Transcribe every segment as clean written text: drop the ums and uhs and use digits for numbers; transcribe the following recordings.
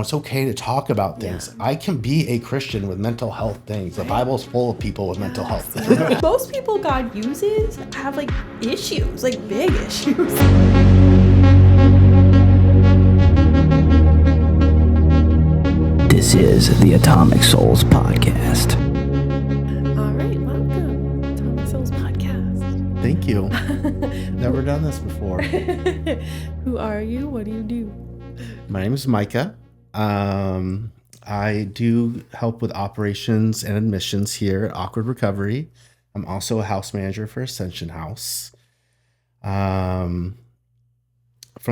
It's okay to talk about things. I can be a Christian with mental health things. The Bible's full of people with mental health. Most people God uses have like issues, like big issues. This is the Atomic Souls Podcast. All right, welcome to Atomic Souls Podcast. Thank you. Never done this before. Who are you? What do you do? My name is Micah. I do help with operations and admissions here at Awkward Recovery. I'm also a house manager for Ascension House. From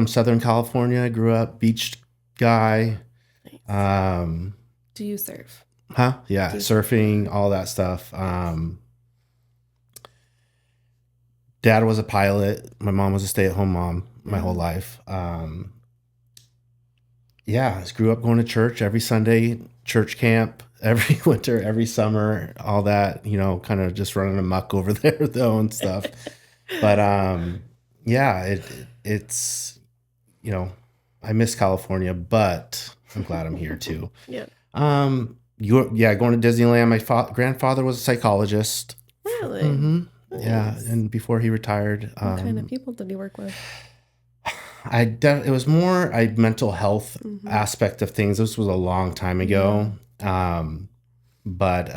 Southern California, I grew up beach guy. Nice. Do you surf? Yeah, surfing, all that stuff. Dad was a pilot. My mom was a stay-at-home mom my whole life. I grew up going to church every Sunday, church camp, every winter, every summer, all that, kind of just running amok over there though and stuff. But it's, I miss California, but I'm glad I'm here too. Yeah. Going to Disneyland. My grandfather was a psychologist. Really? Mm-hmm. Nice. Yeah, and before he retired. What kind of people did he work with? It was more a mental health aspect of things. This was a long time ago. But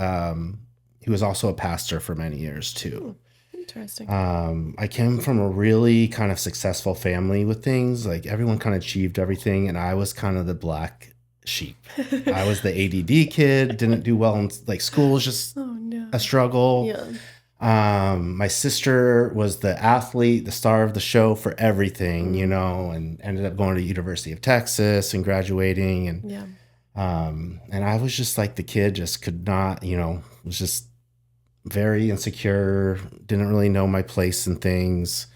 he was also a pastor for many years too. Interesting. I came from a really kind of successful family with things. Like everyone kind of achieved everything, and I was kind of the black sheep. I was the ADD kid, didn't do well in school was just a struggle. Yeah. My sister was the athlete, the star of the show for everything, and ended up going to University of Texas and graduating. And and I was just like the kid, just could not, was just very insecure, didn't really know my place in things.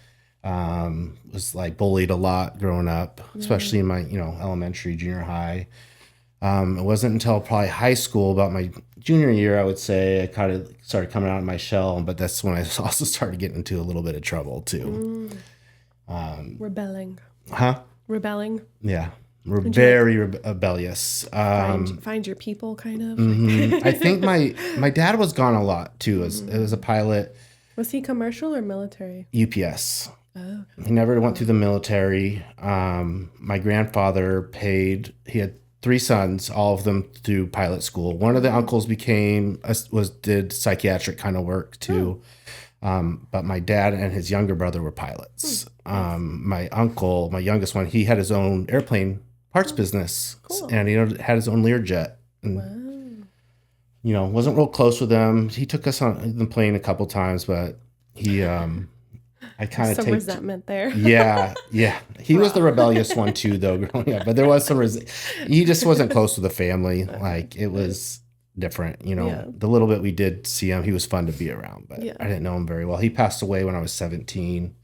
Was like bullied a lot growing up, especially in my, elementary, junior high. It wasn't until probably high school, about my junior year, I would say, I kind of started coming out of my shell, but that's when I also started getting into a little bit of trouble too. Rebelling. Rebelling. Yeah. We're very rebellious. Find your people, kind of. I think my dad was gone a lot too. It was a pilot. Was he commercial or military? UPS. Oh. He never went through the military. My grandfather he had 3 sons, all of them through pilot school. One of the uncles did psychiatric kind of work too. But my dad and his younger brother were pilots. My uncle, my youngest one, he had his own airplane parts business. Cool. And he had his own Learjet. And, wasn't real close with him. He took us on the plane a couple times, but I kind of some resentment there. Yeah. He was the rebellious one too, though, growing up. But there was some he just wasn't close to the family. Like it was different, The little bit we did see him, he was fun to be around, but I didn't know him very well. He passed away when I was 17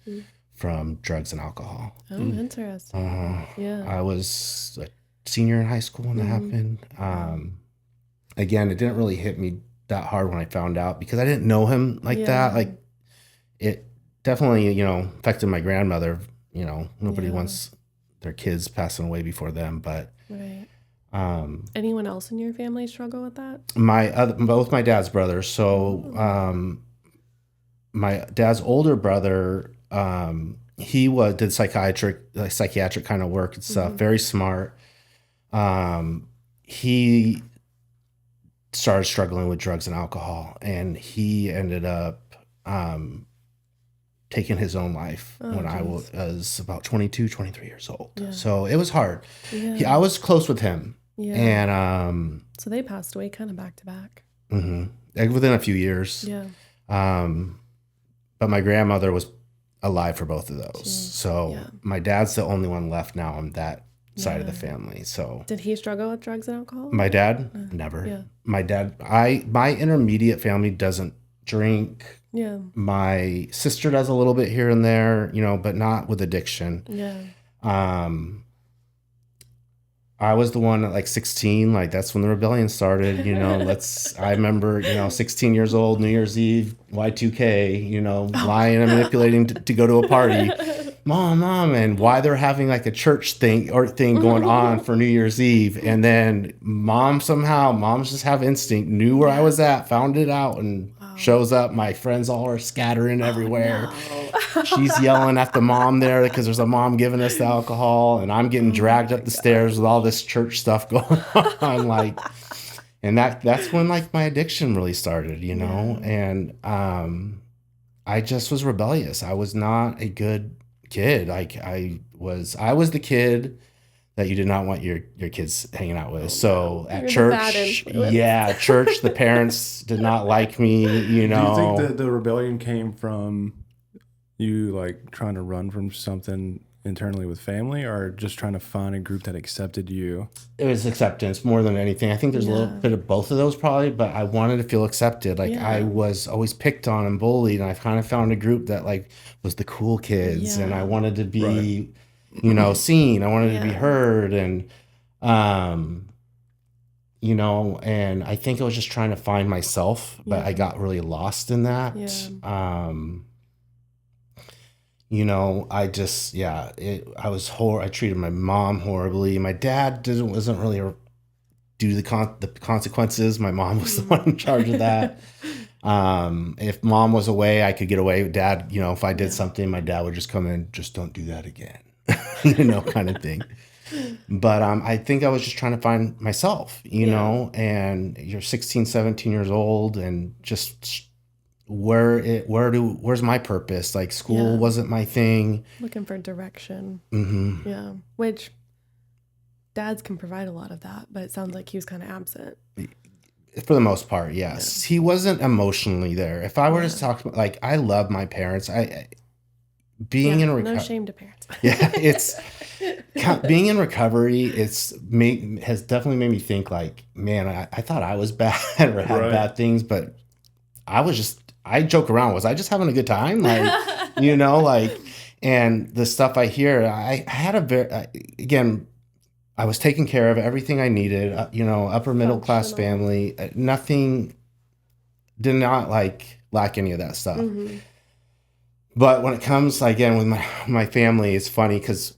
from drugs and alcohol. Oh, interesting. I was a senior in high school when that happened. Again, it didn't really hit me that hard when I found out because I didn't know him like that. Like it definitely, affected my grandmother. Nobody wants their kids passing away before them, but right. Anyone else in your family struggle with that? Both my dad's brothers. So, my dad's older brother, he did psychiatric kind of work and stuff. Very smart. He started struggling with drugs and alcohol, and he ended up taking his own life when I was about 22, 23 years old. Yeah. So it was hard. Yeah. I was close with him. Yeah. And so they passed away kind of back to back. Within a few years. Yeah. But my grandmother was alive for both of those. Jeez. So my dad's the only one left now on that side of the family. So did he struggle with drugs and alcohol? My dad? Never. Yeah. My dad, my intermediate family doesn't drink. Yeah. My sister does a little bit here and there, but not with addiction. Yeah. I was the one at 16, that's when the rebellion started, I remember, 16 years old, New Year's Eve, Y2K, lying and manipulating to go to a party. mom, and why they're having like a church thing going on for New Year's Eve. And then moms just have instinct, knew where I was at, found it out, and shows up. My friends all are scattering everywhere. No. She's yelling at the mom there because there's a mom giving us the alcohol, and I'm getting dragged up the stairs with all this church stuff going on. Like, and that's when like my addiction really started, you know? And I just was rebellious. I was not a good kid. Like I was the kid that you did not want your kids hanging out with. So at church, church, the parents did not like me, you know. Do you think that the rebellion came from you like trying to run from something internally with family, or just trying to find a group that accepted you? It was acceptance more than anything. I think there's a little bit of both of those probably, but I wanted to feel accepted. Like I was always picked on and bullied, and I kind of found a group that like was the cool kids, and I wanted to be, you know, seen. I wanted to be heard, and you know, and I think I was just trying to find myself, but I got really lost in that. You know, I just, I treated my mom horribly. My dad wasn't really due to the consequences. My mom was the one in charge of that. If mom was away, I could get away. Dad, you know, if I did something, my dad would just come in, just don't do that again, you know, kind of thing. But I think I was just trying to find myself, you know, and you're 16, 17 years old, and just where's my purpose? Like school wasn't my thing. Looking for direction. Mm-hmm. Yeah. Which dads can provide a lot of that, but it sounds like he was kind of absent. For the most part, yes. He wasn't emotionally there. If I were to talk about, like, I love my parents. Being in recovery. No shame to parents. It's being in recovery. Has definitely made me think like, man, I thought I was bad or had bad things, but I joke around. Was I just having a good time? Like, you know, like, and the stuff I hear, I had again, I was taking care of everything I needed, you know, upper middle class family, nothing, did not like lack any of that stuff. Mm-hmm. But when it comes, again, with my family, it's funny because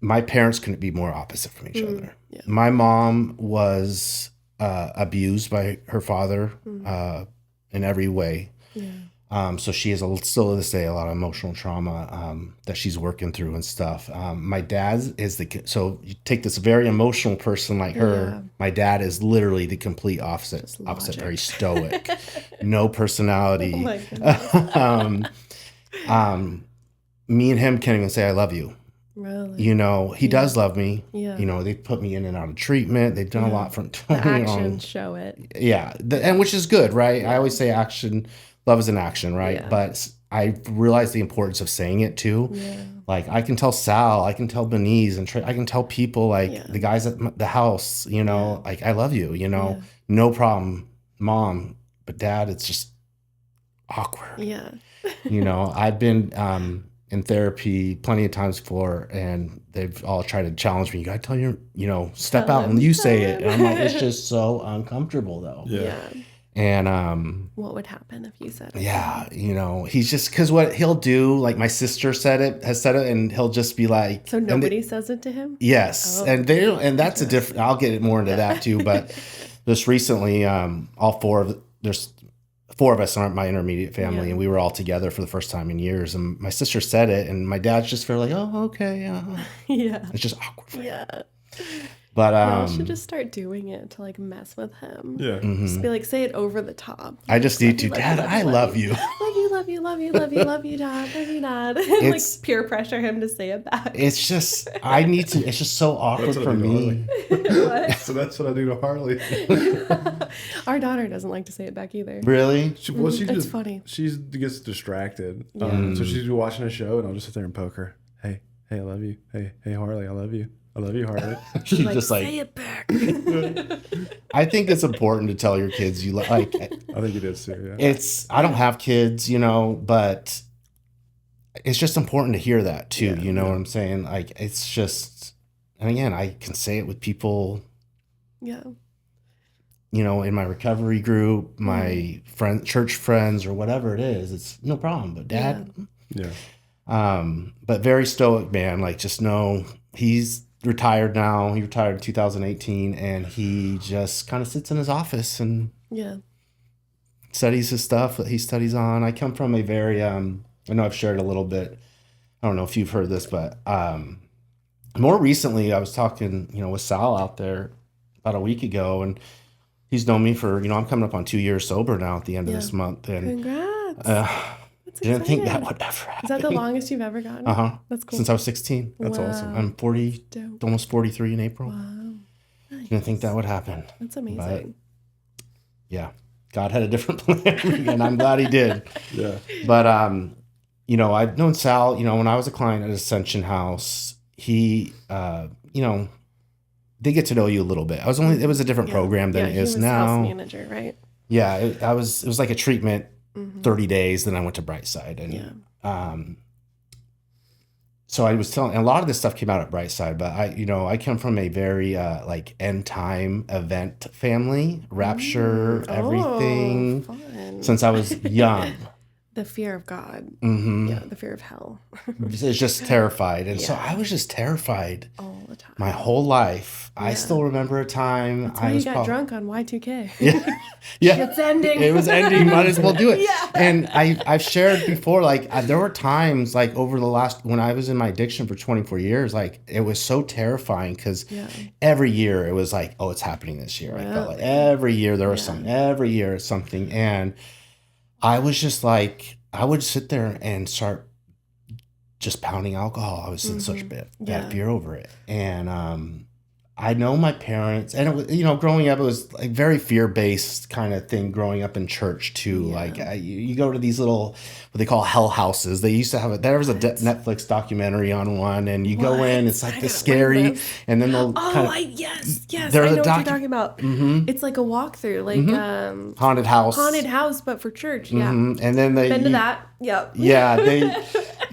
my parents couldn't be more opposite from each other. Yeah. My mom was abused by her father in every way. Yeah. So she has still to this day a lot of emotional trauma that she's working through and stuff. My dad is so you take this very emotional person like her. My dad is literally the complete opposite, very stoic, no personality. Me and him can't even say I love you. Really? You know, he does love me. Yeah. You know, they've put me in and out of treatment. They've done a lot from the actions show it. Yeah. And which is good, right? Yeah. I always say love is an action, right? Yeah. But I realized the importance of saying it too. Yeah. Like I can tell Sal, I can tell Benize, and I can tell people like the guys at the house, you know, like I love you, you know, no problem, mom. But dad, it's just awkward. Yeah. You know, I've been in therapy plenty of times before, and they've all tried to challenge me. You gotta tell step out and you say it. And I'm like, it's just so uncomfortable though. Yeah. And what would happen if you said it? Yeah, you know, he's just, because what he'll do, like my sister has said it, and he'll just be like, so nobody says it to him? Yes. And that's a different, I'll get more into that too, but just recently, there's four of us in my intermediate family, and we were all together for the first time in years, and my sister said it, and my dad's just very like, oh, okay. Yeah. It's just awkward for him. But I should just start doing it to like mess with him. Yeah. Mm-hmm. Just be like, say it over the top. I just need to, Dad, I love you. Love you, Dad. Love you, Dad. And like peer pressure him to say it back. It's just, it's just so awkward for me. What? So that's what I do to Harley. Our daughter doesn't like to say it back either. Really? It's funny. She gets distracted. So she's watching a show, and I'll just sit there and poke her. Hey, I love you. Hey, Harley, I love you. I love you, Harley. She's just like, say it back. I think it's important to tell your kids you like. I think it is too. Yeah. I don't have kids, you know, but it's just important to hear that too. You know what I'm saying? Like, it's just, and again, I can say it with people. Yeah. You know, in my recovery group, my church friends, or whatever it is, it's no problem. But Dad, But very stoic man. Like, just know he's retired now. He retired in 2018, and he just kind of sits in his office and studies his stuff that he studies on. I come from a very, I know I've shared a little bit. I don't know if you've heard this, but more recently I was talking, with Sal out there about a week ago, and he's known me for, I'm coming up on 2 years sober now at the end of this month. And Congrats. didn't think that would ever happen. Is that the longest you've ever gotten? That's cool. Since I was 16. That's awesome. I'm 40, almost 43 in April. Wow. Nice. Didn't think that would happen. That's amazing. But, yeah, God had a different plan, and I'm glad he did. Yeah. But, I've known Sal, when I was a client at Ascension House, he, they get to know you a little bit. It was a different program than it is now. House manager, right? Yeah, it was like a treatment, 30 days. Then I went to Brightside, and so I was telling, and a lot of this stuff came out at Brightside, but I come from a very like end time event family, rapture, everything, fun. Since I was young. The fear of God. Yeah, the fear of hell. It's just terrified. And so I was just terrified all the time. my whole life. I still remember a time That's why you got drunk on Y2K. Yeah. It's ending. It was ending. Might as well do it. Yeah. And I've shared before, like, there were times, like, over the last, when I was in my addiction for 24 years, like, it was so terrifying because every year it was like, oh, it's happening this year. I felt like every year there was something. Every year it's something. And I was just like, I would sit there and start just pounding alcohol. I was in such bad fear over it. And I know my parents, and it was, growing up, it was like very fear-based kind of thing growing up in church too. Like you go to these little, what they call hell houses. They used to have there was a Netflix documentary on one, and you go in, it's like the scary, and then they'll yes, there's I know what you're talking about. It's like a walkthrough, like haunted house, but for church. And then they been to that. Yep. Yeah, they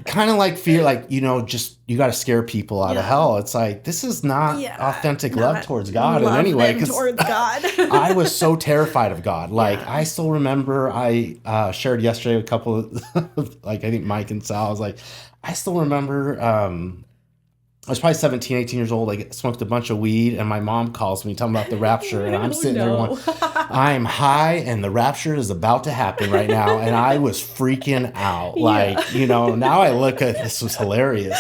kind of like feel like, just you got to scare people out of hell. It's like, this is not authentic love towar's God in any way. Towards God. I was so terrified of God. Like, I still remember I shared yesterday a couple of, like, I think Mike and Sal, I was like, I still remember, I was probably 17, 18 years old. I smoked a bunch of weed, and my mom calls me talking about the rapture, and I'm sitting there going, I'm high, and the rapture is about to happen right now, and I was freaking out. Like, now I look at this was hilarious.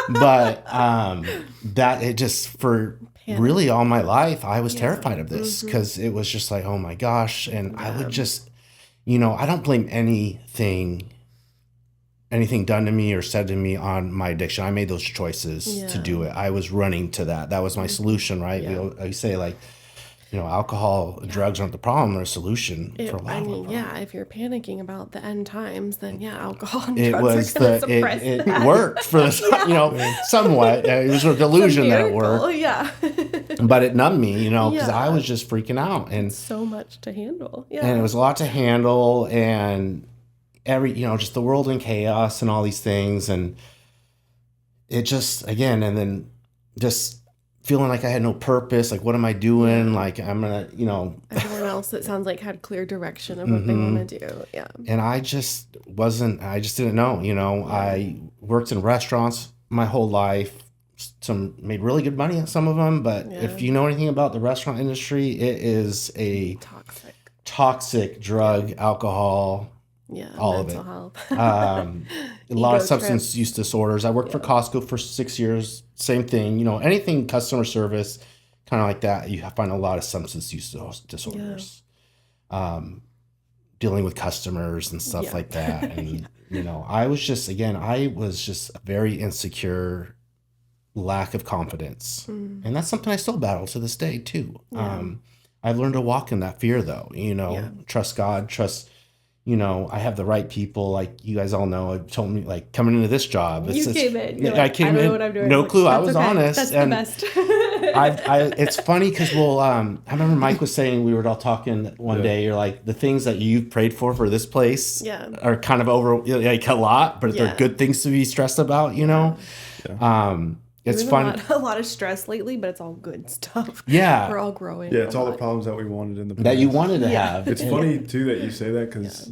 But that it just, for really all my life, I was terrified of this because it was just like, oh my gosh. And I would just, I don't blame anything done to me or said to me on my addiction. I made those choices to do it. I was running to that. That was my solution, right? I say, like, alcohol and drugs aren't the problem. They're a solution for a lot of them. If you're panicking about the end times, then alcohol and it drugs was are going to suppress it that. worked for somewhat. It was a delusion that it worked. Yeah. But it numbed me, because I was just freaking out, and so much to handle. Yeah. And it was a lot to handle, and just the world in chaos and all these things. And it just, again, and then just feeling like I had no purpose. Like, what am I doing? Like, I'm going to, everyone else, it sounds like, had clear direction of what they want to do. Yeah. And I just didn't know, I worked in restaurants my whole life. Made really good money at some of them. But if you know anything about the restaurant industry, it is a toxic drug, alcohol, all of it. Health. A lot of substance use disorders. I worked for Costco for 6 years. Same thing. Anything customer service, kind of like that. You find a lot of substance use disorders. Dealing with customers and stuff like that. And I was just a very insecure, lack of confidence, and that's something I still battle to this day too. I've learned to walk in that fear, though. Trust God, trust. I have the right people, like you guys all know. It told me, like, coming into this job. I came in. I don't know what I'm doing. No clue. I was honest. That's and the best. it's funny because I remember Mike was saying, we were all talking one day. You're like, the things that you prayed for this place are kind of over, like, a lot, but they're good things to be stressed about. It's fun. A lot of stress lately, but it's all good stuff. Yeah. We're all growing. Yeah, it's all the problems that we wanted in the past. That you wanted to have. It's funny, too, that you say that because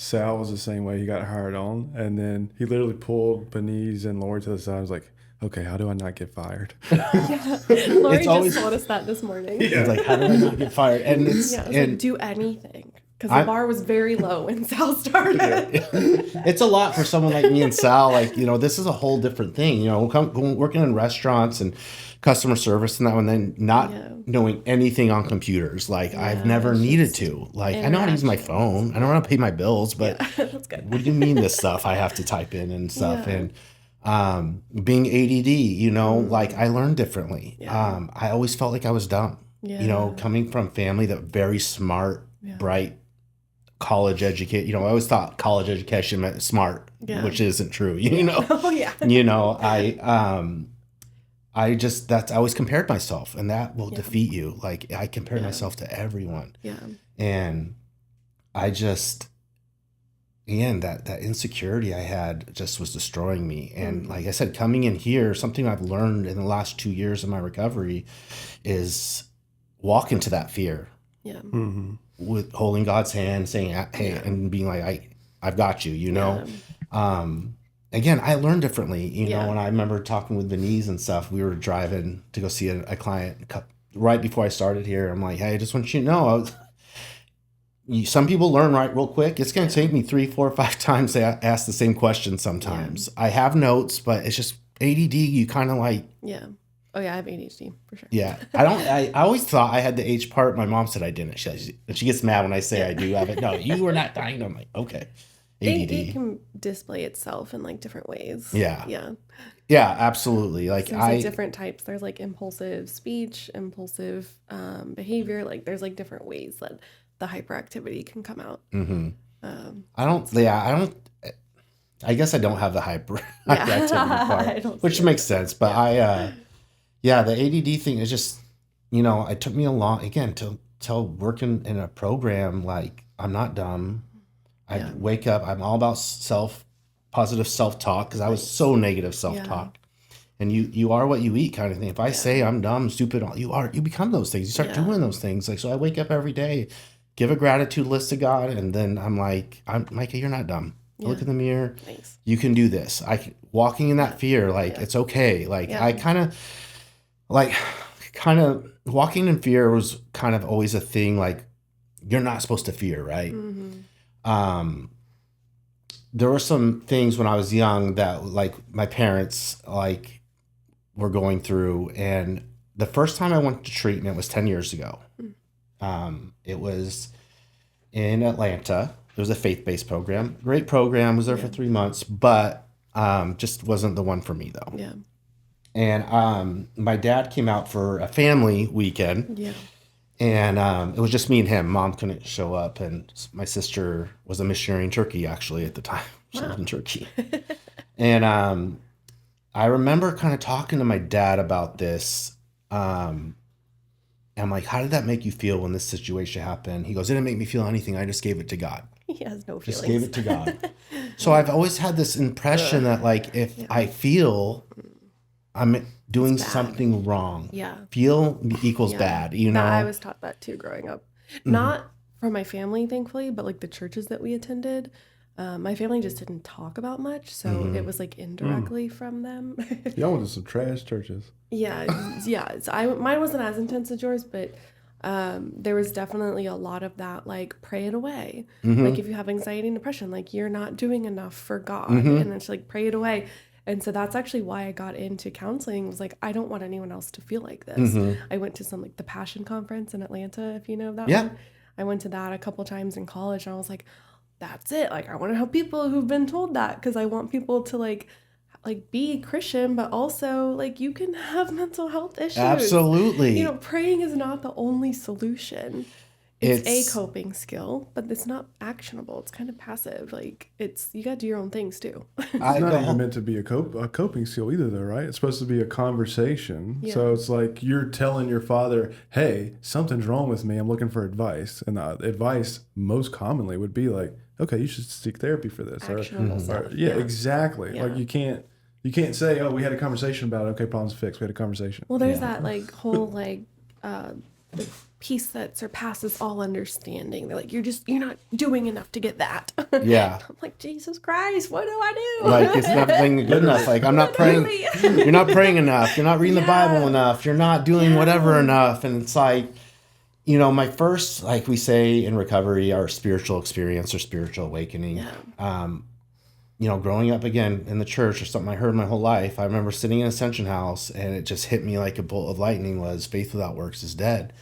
Sal was the same way. He got hired on, and then he literally pulled Benize and Lori to the side. I was like, okay, how do I not get fired? Yeah. Lori just told us that this morning. Yeah. It's like, how do I not get fired? And it's like, do anything. Because the bar was very low when Sal started. It's a lot for someone like me and Sal. Like, this is a whole different thing. Working in restaurants and customer service and that one, then not knowing anything on computers. Like, I've never needed to. Like, I know how to use my phone. I know how to pay my bills, but that's good. What do you mean this stuff I have to type in and stuff? And being ADD, like, I learned differently. I always felt like I was dumb. Coming from family that very smart, bright, college educate. I always thought college education meant smart, which isn't true. Oh yeah. I always compared myself, and that will defeat you. Like, I compared myself to everyone. Yeah. And I just, again, that insecurity I had just was destroying me. And like I said, coming in here, something I've learned in the last 2 years of my recovery is walk into that fear. Yeah. Mm-hmm. With holding God's hand, saying, hey, and being like, I've got you, Again, I learned differently, when I remember talking with Benize and stuff. We were driving to go see a client right before I started here. I'm like, hey, I just want you to know, some people learn real quick. It's going to take me 3, 4, 5 times to ask the same question sometimes. I have notes, but it's just ADD, you kind of like... Yeah. Oh yeah, I have ADHD for sure. Yeah, I always thought I had the H part. My mom said I didn't. She gets mad when I say I do have it. No, you were not dying. I'm like, okay. ADD. It can display itself in like different ways. Yeah. Yeah. Yeah, absolutely. Like, there's like different types. There's like impulsive speech, impulsive behavior. Like, there's like different ways that the hyperactivity can come out. Mm-hmm. I guess I don't have the hyperactivity part, which makes sense. But the ADD thing is just, it took me a long, again, till working in a program, like, I'm not dumb. I wake up, I'm all about positive self-talk, because I was so negative self-talk. And you are what you eat kind of thing. If I say I'm dumb, stupid, you become those things. You start doing those things. Like, so I wake up every day, give a gratitude list to God, and then I'm like, Micah, you're not dumb. Look in the mirror. Thanks. You can do this. Walking in that fear, like, it's okay. Like, I kind of walking in fear was kind of always a thing. Like, you're not supposed to fear, right? Mm-hmm. There were some things when I was young that, like, my parents, like, were going through. And the first time I went to treatment was 10 years ago. It was in Atlanta. It was a faith-based program. Great program. Was there for 3 months, but just wasn't the one for me, though. Yeah. And my dad came out for a family weekend. Yeah. And it was just me and him. Mom couldn't show up, and my sister was a missionary in Turkey, actually, at the time. She lived in Turkey. And I remember kind of talking to my dad about this. And I'm like, how did that make you feel when this situation happened? He goes, it didn't make me feel anything. I just gave it to God. He has no feelings. Just gave it to God. So I've always had this impression that, like, if I feel I'm doing something wrong, feel equals bad, I was taught that too growing up. Not from my family, thankfully, but like the churches that we attended. My family just didn't talk about much, so it was like indirectly from them. Y'all went to some trash churches. Yeah. So mine wasn't as intense as yours, but there was definitely a lot of that, like, pray it away. Like, if you have anxiety and depression, like, you're not doing enough for God, and it's like, pray it away. And so that's actually why I got into counseling. Was like, I don't want anyone else to feel like this. I went to some, like, the Passion Conference in Atlanta, if you know that one. I went to that a couple times in college, and I was like, that's it. Like, I want to help people who've been told that, because I want people to like be Christian, but also, like, you can have mental health issues. Absolutely. Praying is not the only solution. It's a coping skill, but it's not actionable. It's kind of passive. Like, you got to do your own things too. It's not even meant to be a coping skill either, though, right? It's supposed to be a conversation. Yeah. So it's like you're telling your father, hey, something's wrong with me. I'm looking for advice. And the advice most commonly would be like, okay, you should seek therapy for this. Actionable stuff. Yeah, exactly. Yeah. Like, you can't say, oh, we had a conversation about it. Okay, problem's fixed. We had a conversation. Well, there's that, like, whole, like, peace that surpasses all understanding. They're like, you're not doing enough to get that. Yeah. I'm like, Jesus Christ, what do I do? Like, it's not being good enough. Like, I'm not praying. You're not praying enough. You're not reading the Bible enough. You're not doing whatever enough. And it's like, you know, my first, like we say in recovery, our spiritual experience or spiritual awakening, you know, growing up again in the church or something I heard my whole life. I remember sitting in Ascension House and it just hit me like a bolt of lightning was faith without works is dead.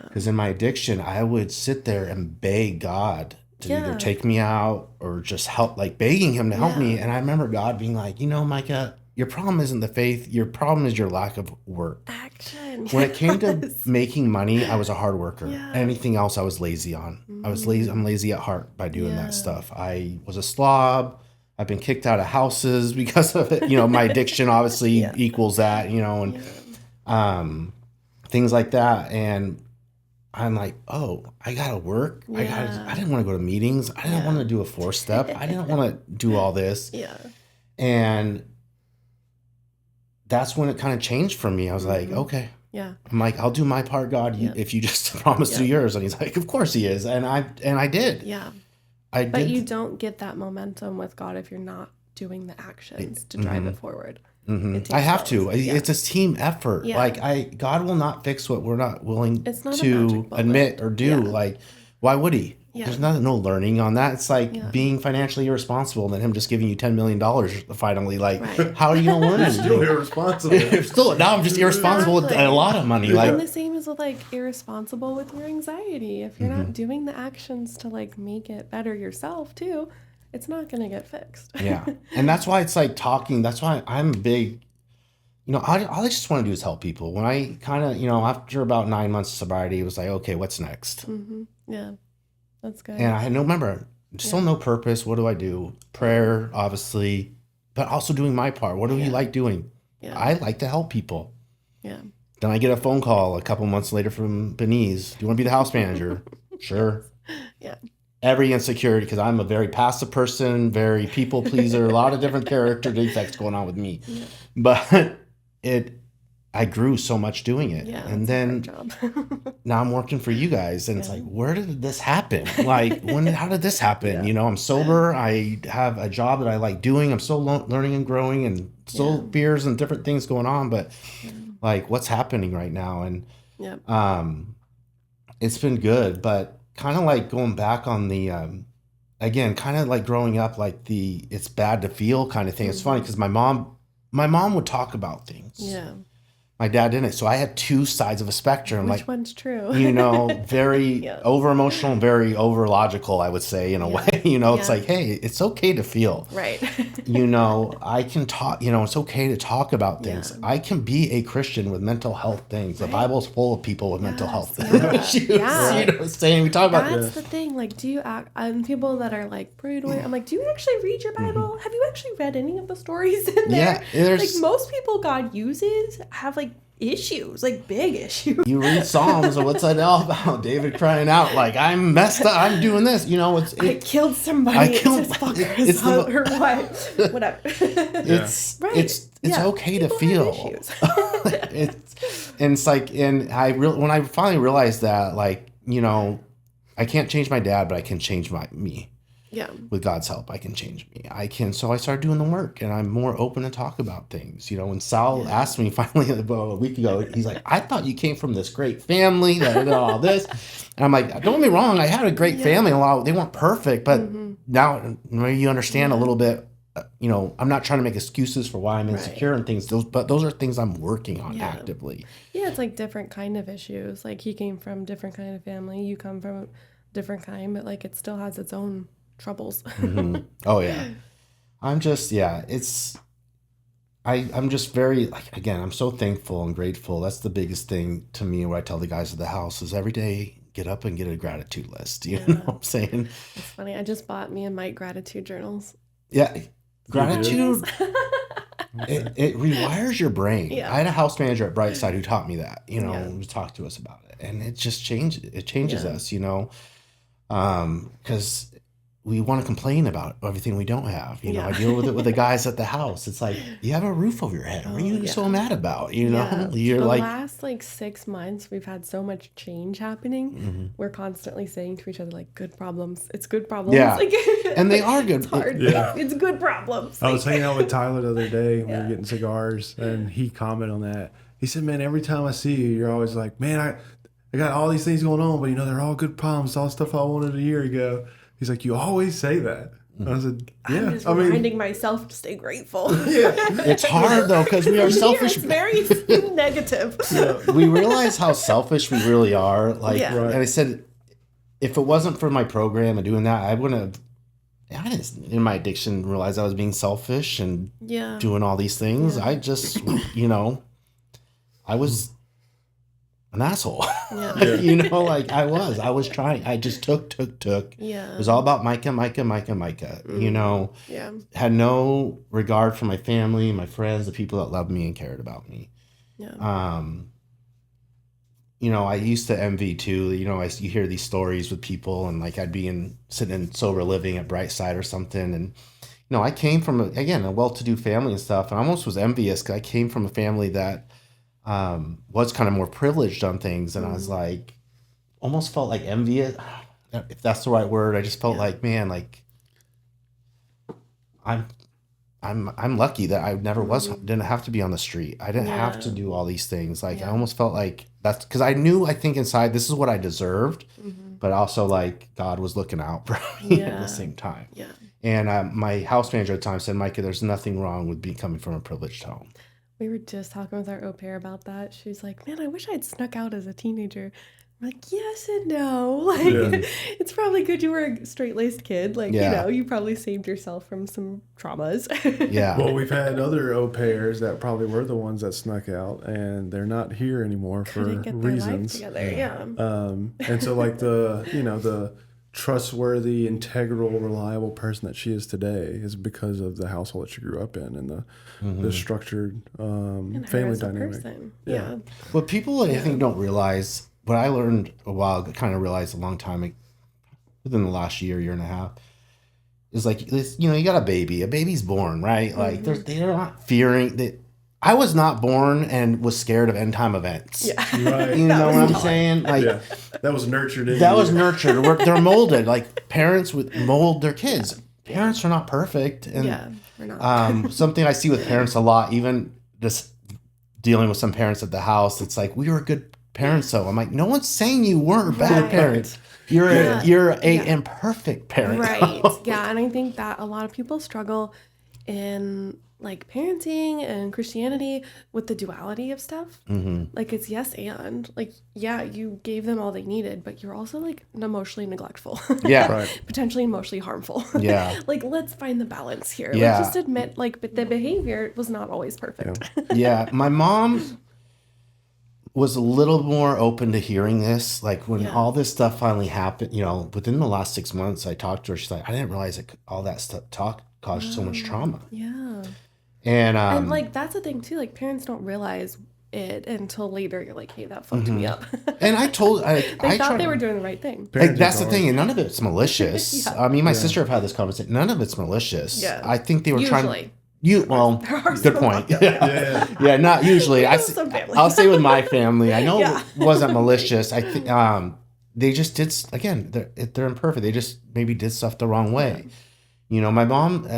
Because in my addiction, I would sit there and beg God to either take me out or just help, like begging him to help me. And I remember God being like, you know, Micah, your problem isn't the faith. Your problem is your lack of work. Action. When it came to making money, I was a hard worker. Anything else I was lazy on. I was lazy. I'm lazy at heart by doing that stuff. I was a slob. I've been kicked out of houses because of it. You know, my addiction obviously equals that, you know, and things like that. And I'm like, oh, I got to work. I didn't want to go to meetings. I didn't want to do a 4-step. I didn't want to do all this. And that's when it kind of changed for me. I was like, okay. I'm like, I'll do my part, God, if you just promise to do yours. And he's like, of course he is. And I did. But you don't get that momentum with God if you're not doing the actions to drive it forward. I have to. It's a team effort. Like God will not fix what we're not willing to admit or do. Like, why would he? There's no learning on that. It's like being financially irresponsible and then him just giving you $10 million finally. Like, how are you going to learn anything? Still irresponsible. Now I'm just irresponsible with a lot of money. Like, and the same is with like irresponsible with your anxiety. If you're not doing the actions to like make it better yourself too, it's not going to get fixed. And that's why it's like talking. That's why I'm big. You know, all I just want to do is help people. When I kind of, you know, after about 9 months of sobriety, it was like, okay, what's next? That's good. And I had still no purpose. What do I do? Prayer, obviously, but also doing my part. What do you like doing? I like to help people. Then I get a phone call a couple months later from Benize. Do you want to be the house manager? Sure. Every insecurity, because I'm a very passive person, very people pleaser, a lot of different character defects going on with me. But I grew so much doing it. And then now I'm working for you guys. And it's like, where did this happen? Like, how did this happen? You know, I'm sober. I have a job that I like doing. I'm still learning and growing and still fears and different things going on. But like, what's happening right now? And it's been good. But kind of like going back on the, again, kind of like growing up, like it's bad to feel kind of thing. It's funny because my mom would talk about things. My dad didn't. So I had two sides of a spectrum. Which one's true? You know, very over emotional and very over logical, I would say, in a way. You know, it's like, hey, it's okay to feel. Right. You know, I can talk, you know, it's okay to talk about things. I can be a Christian with mental health things. The Bible's full of people with mental health issues. You know what I'm saying? We talk about That's the thing. Like, do you act, people that are like prayed away, I'm like, do you actually read your Bible? Have you actually read any of the stories in there? Like, most people God uses have like issues, like big issues. You read Psalms, and what's that all about? David crying out like, I'm messed up, I'm doing this. You know, I killed somebody. It's or what? Whatever. It's okay to feel. It's like, and when I finally realized that, like, you know, I can't change my dad, but I can change me. With God's help, I can change me. So I started doing the work, and I'm more open to talk about things. You know, when Sal asked me finally a week ago, he's like, I thought you came from this great family that did all this. And I'm like, don't get me wrong, I had a great family. They weren't perfect, but now you understand a little bit. You know, I'm not trying to make excuses for why I'm insecure and things. But those are things I'm working on actively. It's like different kind of issues. Like he came from different kind of family. You come from a different kind, but like it still has its own troubles. Oh yeah. I'm just I'm just very, like, again, I'm so thankful and grateful. That's the biggest thing to me, what I tell the guys at the house is every day get up and get a gratitude list. You know what I'm saying? It's funny. I just bought me and Mike gratitude journals. Gratitude. It rewires your brain. I had a house manager at Brightside who taught me that, you know, who talked to us about it. And it just changes us, you know, because we want to complain about everything we don't have. You know, I deal with it with the guys at the house. It's like, you have a roof over your head. What are you so mad about? You know, you're the like, last 6 months, we've had so much change happening. We're constantly saying to each other, like, good problems. It's good problems. Yeah. Like, and they are good. It's hard. Yeah. It's good problems. I was hanging out with Tyler the other day. We were getting cigars, and he commented on that. He said, man, every time I see you, you're always like, man, I got all these things going on, but, they're all good problems. It's all stuff I wanted a year ago. He's like, you always say that. And I said, yeah. I'm just reminding myself to stay grateful. Yeah. It's hard, though, because we are selfish. It's very negative. We realize how selfish we really are. Like, Yeah. and I said, if it wasn't for my program and doing that, I wouldn't have, I didn't, in my addiction, realize I was being selfish and doing all these things. I just, I was an asshole. Like I was trying. I just took. Yeah. It was all about Micah. Had no regard for my family, my friends, the people that loved me and cared about me. Yeah. I used to envy too. You hear these stories with people, and like I'd be sitting in sober living at Brightside or something, and I came from a well-to-do family and stuff, and I almost was envious because I came from a family that was kind of more privileged on things, and I was like, almost felt like envious, if that's the right word. I just felt like, man, like I'm lucky that I never didn't have to be on the street. I didn't have to do all these things. Like I almost felt like that's because I think inside this is what I deserved, but also like God was looking out for me at the same time. Yeah. And my house manager at the time said, Micah, there's nothing wrong with coming from a privileged home. We were just talking with our au pair about that. She's like, man, I wish I'd snuck out as a teenager. I'm like, yes and no. Like, it's probably good you were a straight-laced kid. Like, you probably saved yourself from some traumas. Yeah. Well, we've had other au pairs that probably were the ones that snuck out, and they're not here anymore for reasons. Their life together. Yeah. And so, like, the trustworthy, integral, reliable person that she is today is because of the household that she grew up in and the structured family dynamic. Yeah. What people I think don't realize, what I learned kind of realized a long time, within the last year and a half, is like this, you got a baby's born, right? Like they're not fearing that. I was not born and was scared of end time events. Yeah. Right. You know what I'm saying? Like that was nurtured. They're molded. Like parents would mold their kids. Parents are not perfect. And, we're not. Something I see with parents a lot, even just dealing with some parents at the house, it's like, we were good parents, though. I'm like, no one's saying you weren't bad parents. You're a imperfect parent. Right. Yeah. And I think that a lot of people struggle in like parenting and Christianity with the duality of stuff. Like it's yes and like, you gave them all they needed, but you're also like emotionally neglectful. Yeah. Right. Potentially emotionally harmful. Yeah. Like let's find the balance here. Yeah. Like just admit like but the behavior was not always perfect. Yeah. My mom was a little more open to hearing this. Like when all this stuff finally happened, within the last 6 months, I talked to her. She's like, I didn't realize that all that stuff caused so much trauma. Yeah. And like that's the thing too. Like parents don't realize it until later. You're like, hey, that fucked me up. And I told they thought they were doing the right thing. Like, that's the thing, and none of it's malicious. I mean, my sister have had this conversation. None of it's malicious. Yeah. I think they were Usually. Good point. Yeah, not usually. I'll say with my family, I know it wasn't malicious. I think they just did. Again, they're imperfect. They just maybe did stuff the wrong way. My mom.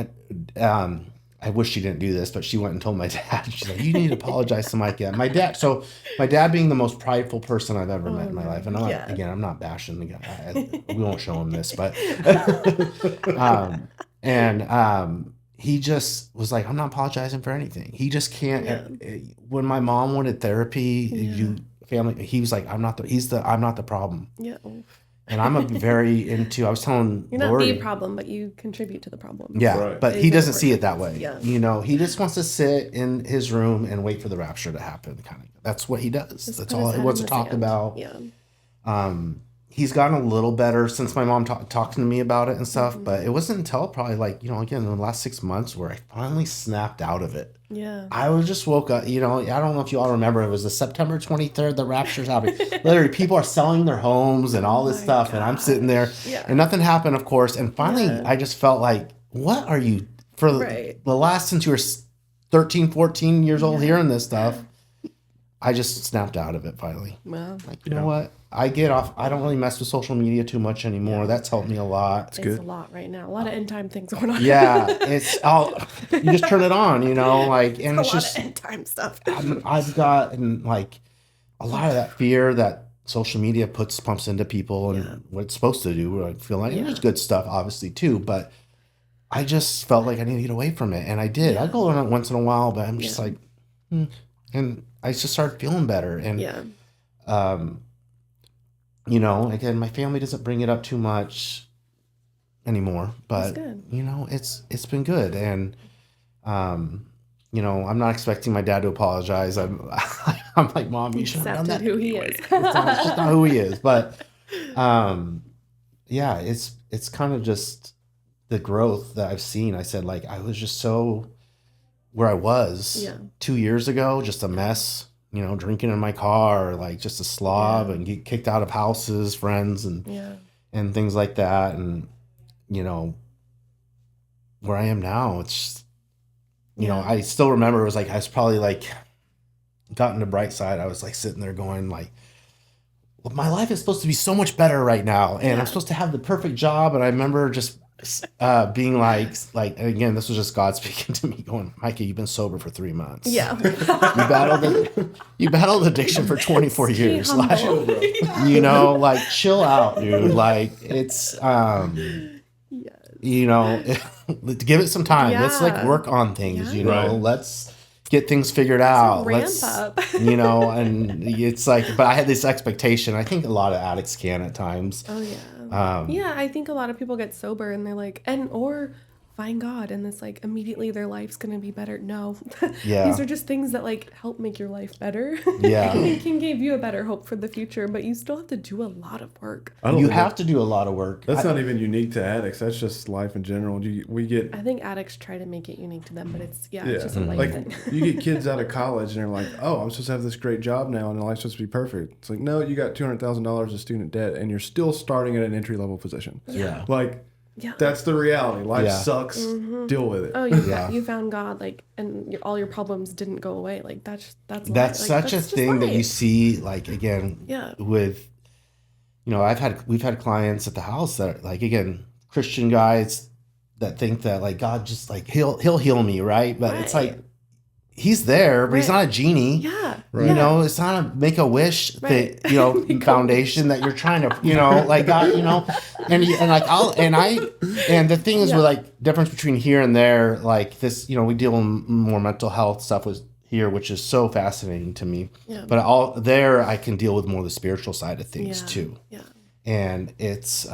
I wish she didn't do this, but she went and told my dad. She's like, "You need to apologize to Micah." My dad being the most prideful person I've ever met in my life, and I'm not bashing the guy. We won't show him this, but he just was like, I'm not apologizing for anything. He just can't. Yeah. When my mom wanted therapy, he was like, I'm not the problem. Yeah. And I'm I was telling you're not Lori, the problem, but you contribute to the problem. Yeah. Right. But he doesn't see it that way. Yeah. He just wants to sit in his room and wait for the rapture to happen. Kind of. That's what he does. That's all he wants to talk about. Yeah. He's gotten a little better since my mom talked to me about it and stuff, but it wasn't until probably again, in the last 6 months where I finally snapped out of it. Yeah. I was just woke up, I don't know if you all remember, it was the September 23rd, the rapture's happening. Literally, people are selling their homes and all this stuff, and I'm sitting there, and nothing happened, of course. And finally, I just felt like, what are you, for the last, since you were 13, 14 years old hearing this stuff, I just snapped out of it finally. Well, like, you know what? I get off. I don't really mess with social media too much anymore. That's helped me a lot. It's good. A lot right now. A lot of end time things going on. Yeah, you just turn it on, and it's just a lot of end time stuff. I've gotten like a lot of that fear that social media pumps into people and what it's supposed to do. I feel like there's good stuff, obviously too, but I just felt like I needed to get away from it, and I did. I go on it once in a while, but I'm just like, and I just started feeling better, and again, my family doesn't bring it up too much anymore, but it's been good. And, I'm not expecting my dad to apologize. I'm like, Mom, you should have done that. Who he is. It's just not who he is. But, it's kind of just the growth that I've seen. I said, like, I was just so where I was 2 years ago, just a mess. Drinking in my car, like just a slob, and get kicked out of houses, friends, and things like that. And, where I am now, it's, I still remember it was like, I was probably like, gotten the bright side. I was like sitting there going like, well, my life is supposed to be so much better right now. And I'm supposed to have the perfect job. And I remember just being like, and again, this was just God speaking to me, going, Micah, you've been sober for 3 months. Yeah. you battled addiction for 24 years. Like, chill out, dude. Like, it's, give it some time. Yeah. Let's like work on things, let's get things figured out. Let's ramp up. And it's like, but I had this expectation. I think a lot of addicts can at times. Oh yeah. I think a lot of people get sober and they're like, or find God, and it's like immediately their life's gonna be better. No. These are just things that like help make your life better. Yeah. It can give you a better hope for the future, but you still have to do a lot of work. You have to do a lot of work. That's not even unique to addicts. That's just life in general. I think addicts try to make it unique to them, but it's just a life thing. You get kids out of college and they're like, oh, I'm supposed to have this great job now and life's supposed to be perfect. It's like, no, you got $200,000 of student debt and you're still starting at an entry-level position. Yeah. Like, that's the reality. Life sucks. Deal with it. Oh, you found God, like, and all your problems didn't go away. Like that's such a thing that you see. Like again, with we've had clients at the house that like again Christian guys that think that like God just like he'll heal me, right? But it's like he's there, but he's not a genie. Yeah. Right. It's not a make a wish that foundation that you're trying to like God, and the thing is with like difference between here and there, like this, we deal in more mental health stuff with here, which is so fascinating to me. Yeah. But there I can deal with more the spiritual side of things too. Yeah. And it's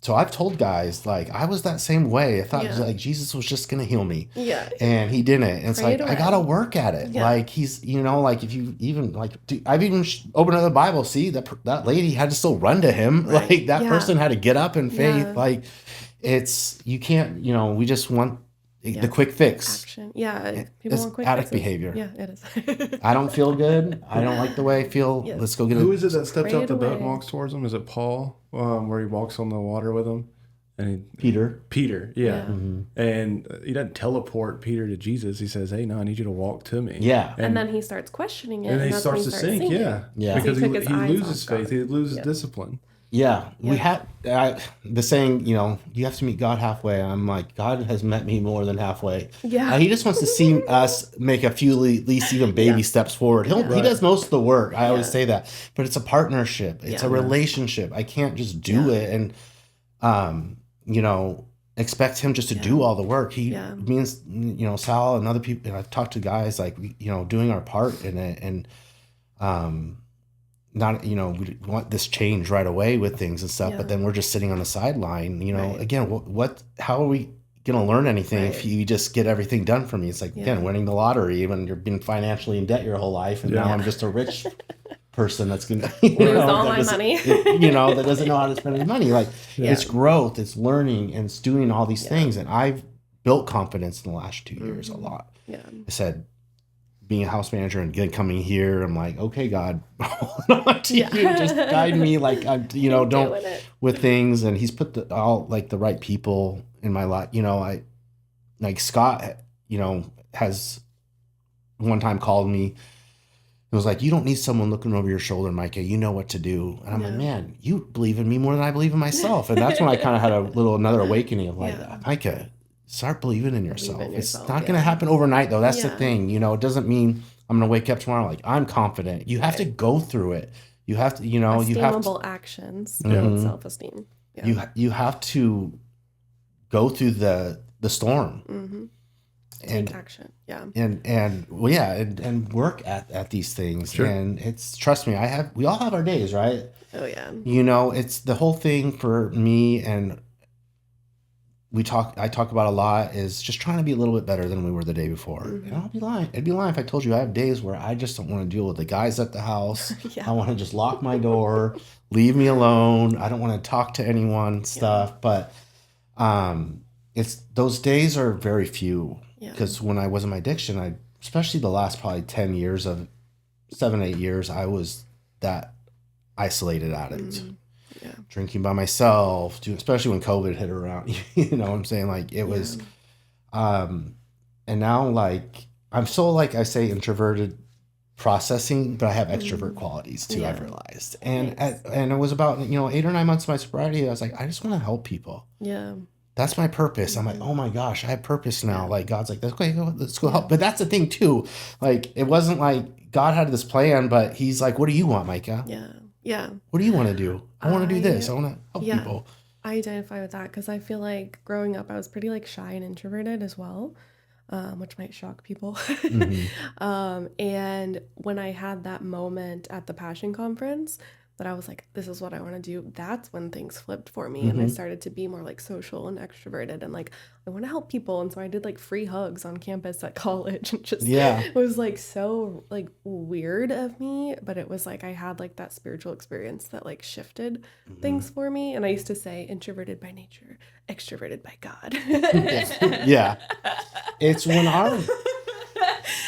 so I've told guys, like, I was that same way. I thought, like, Jesus was just going to heal me. Yeah. And he didn't. And it's like, I got to work at it. Yeah. Like, he's, like, if you even, like, I've even opened up the Bible, see, that lady had to still run to him. Right. Like, that person had to get up in faith. Yeah. Like, you can't, we just want the quick fix. Action. Yeah. People want quick addict fixes. behavior. Yeah, it is. I don't feel good. I don't like the way I feel. Yes. Let's go get Who is it that steps out the boat and walks towards him? Is it Paul, where he walks on the water with him? And Peter, yeah. Mm-hmm. And he doesn't teleport Peter to Jesus. He says, hey, no, I need you to walk to me. Yeah. And then he starts questioning it. And he starts to sink. Yeah. Because he loses faith. He loses discipline. Yeah. We have the saying, you have to meet God halfway. I'm like, God has met me more than halfway. Yeah. He just wants to see us make a few, at least even baby steps forward. He does most of the work. I always say that. But it's a partnership. It's a relationship. I can't just do it and, expect him just to do all the work. Means, Sal and other people, and I've talked to guys like, doing our part in it and, not, we want this change right away with things and stuff, but then we're just sitting on the sideline, again, how are we going to learn anything if you just get everything done for me? It's like, again, winning the lottery, even you're being financially in debt your whole life. And now I'm just a rich person that's going to lose all my money, that doesn't know how to spend his money. Like it's growth, it's learning, and it's doing all these things. And I've built confidence in the last 2 years a lot. Yeah. I said, being a house manager and coming here, I'm like, okay, God, hold on to you, just guide me, like, don't with things. And he's put the right people in my life. I like Scott, has one time called me. It was like, you don't need someone looking over your shoulder, Micah. You know what to do. And I'm like, man, you believe in me more than I believe in myself. And that's when I kind of had another awakening of like, Micah, start believing in yourself. It's not going to happen overnight, though. That's the thing. It doesn't mean I'm going to wake up tomorrow like I'm confident. You have to go through it. You have to, you have to, actions, self-esteem. Yeah. You have to go through the storm. Mm-hmm. And take action, and work at these things. Sure. And it's, trust me, we all have our days, right? Oh yeah. It's the whole thing for me, and I talk about a lot, is just trying to be a little bit better than we were the day before. Mm-hmm. And I'd be lying if I told you I have days where I just don't want to deal with the guys at the house. I want to just lock my door, leave me alone. I don't want to talk to anyone, stuff. But it's, those days are very few. Because when I was in my addiction, especially the last probably 7, 8 years, I was that isolated addict. Mm-hmm. Yeah. Drinking by myself, especially when COVID hit around. You know what I'm saying? Like, it was, and now, like, I'm so, like I say, introverted processing, but I have extrovert qualities too, I've realized. And it was about, 8 or 9 months of my sobriety, I was like, I just want to help people. Yeah. That's my purpose. I'm like, oh my gosh, I have purpose now. Like, God's like, okay, let's go help. But that's the thing too. Like, it wasn't like God had this plan, but he's like, what do you want, Micah? Yeah. Yeah. What do you want to do? I want to do this. I want to help people. I identify with that because I feel like growing up, I was pretty like shy and introverted as well, which might shock people. Mm-hmm. And when I had that moment at the Passion Conference, that I was like, this is what I want to do, that's when things flipped for me. Mm-hmm. And I started to be more like social and extroverted and like, I want to help people. And so I did like free hugs on campus at college, and just it was like so like weird of me, but it was like I had like that spiritual experience that like shifted things for me. And I used to say, introverted by nature, extroverted by God. Yeah. It's when our...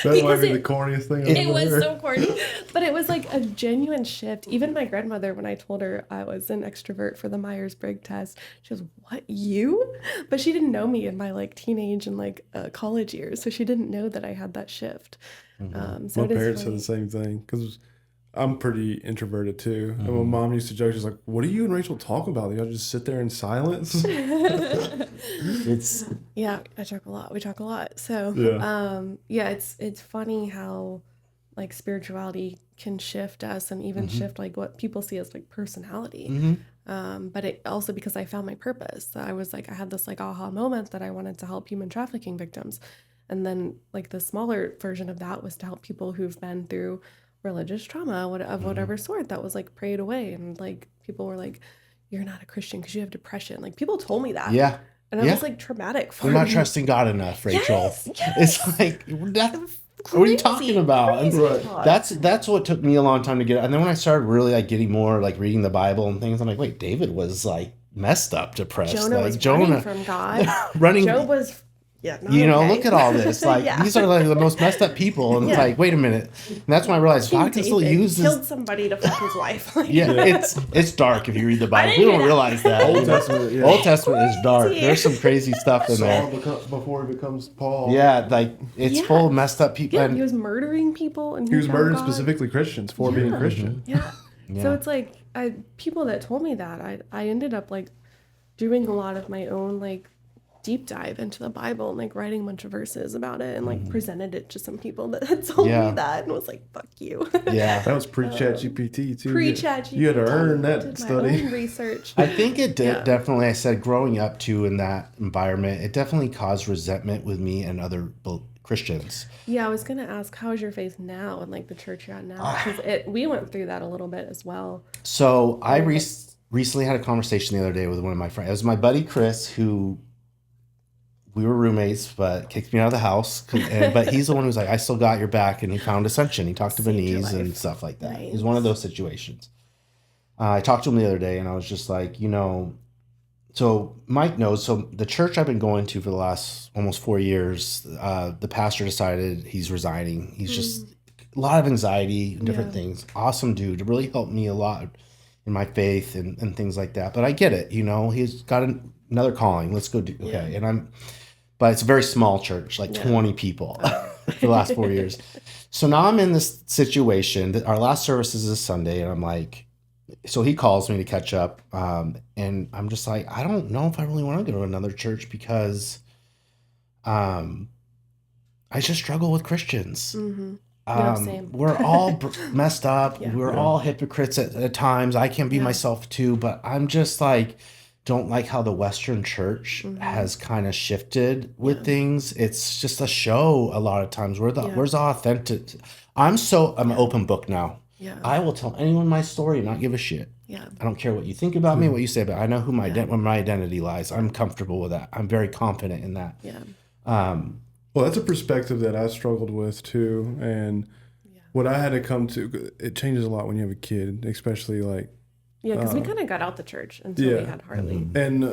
That might be the corniest thing I've ever heard. It was so corny. But it was like a genuine shift. Even my grandmother, when I told her I was an extrovert for the Myers-Briggs test, she goes, what, you? But she didn't know me in my like teenage and like college years. So she didn't know that I had that shift. Mm-hmm. So my parents said the same thing, because I'm pretty introverted too. Mm-hmm. And my mom used to joke, she's like, what do you and Rachel talk about? Y'all just sit there in silence? I talk a lot. We talk a lot. So it's funny how like spirituality can shift us, and even shift like what people see as like personality. Mm-hmm. But it also, because I found my purpose, I was like, I had this like aha moment that I wanted to help human trafficking victims. And then like the smaller version of that was to help people who've been through religious trauma of whatever sort that was like prayed away. And like people were like, you're not a Christian because you have depression. Like people told me that. Yeah. And I was like traumatic for me. You're not trusting God enough, Rachel. Yes. It's like, what are you talking about? That's what took me a long time to get. And then when I started really like getting more like reading the Bible and things, I'm like, wait, David was like messed up, depressed. Jonah was running from God. Job was look at all this. Like these are like the most messed up people, and it's like, wait a minute. And that's when I realized God can still use this. Killed somebody to fuck his wife. It's dark if you read the Bible. We don't realize that. Old Testament is dark. There's some crazy stuff in there. Before he becomes Paul. Yeah, like it's full of messed up people. Yeah, and he was murdering people, and he was murdering specifically Christians for being Christian. Yeah. So it's like people that told me that I ended up like doing a lot of my own like deep dive into the Bible and like writing a bunch of verses about it and like presented it to some people that had told me that and was like, fuck you. Yeah. That was pre-ChatGPT too. Pre-ChatGPT. You had to earn that study. My own research. I think it did definitely, I said growing up too in that environment, it definitely caused resentment with me and other Christians. Yeah, I was going to ask, how is your faith now and like the church you're at now? Because we went through that a little bit as well. So I recently had a conversation the other day with one of my friends. It was my buddy Chris, who we were roommates, but kicked me out of the house. But he's the one who's like, I still got your back. And he found Ascension. He talked to Beniz and stuff like that. Nice. He's one of those situations. I talked to him the other day and I was just like, So Mike knows. So the church I've been going to for the last almost 4 years, the pastor decided he's resigning. He's just a lot of anxiety and different things. Awesome dude. Really helped me a lot in my faith and things like that. But I get it. He's got another calling. Let's go do. Okay. And but it's a very small church, like 20 people for the last 4 years. So now I'm in this situation that our last service is this Sunday. And I'm like, so he calls me to catch up. And I'm just like, I don't know if I really want to go to another church because I just struggle with Christians. Same. We're all messed up. We're all hypocrites at times. I can be myself too, but I'm just like, don't like how the Western church has kind of shifted with things. It's just a show a lot of times. Where's the authentic? I'm an open book now. Yeah. I will tell anyone my story and not give a shit. Yeah. I don't care what you think about me, what you say, but I know who where my identity lies. I'm comfortable with that. I'm very confident in that. Yeah. Well, that's a perspective that I struggled with too. And what I had to come to, it changes a lot when you have a kid, especially like. Yeah, because we kind of got out the church until we had Harley. And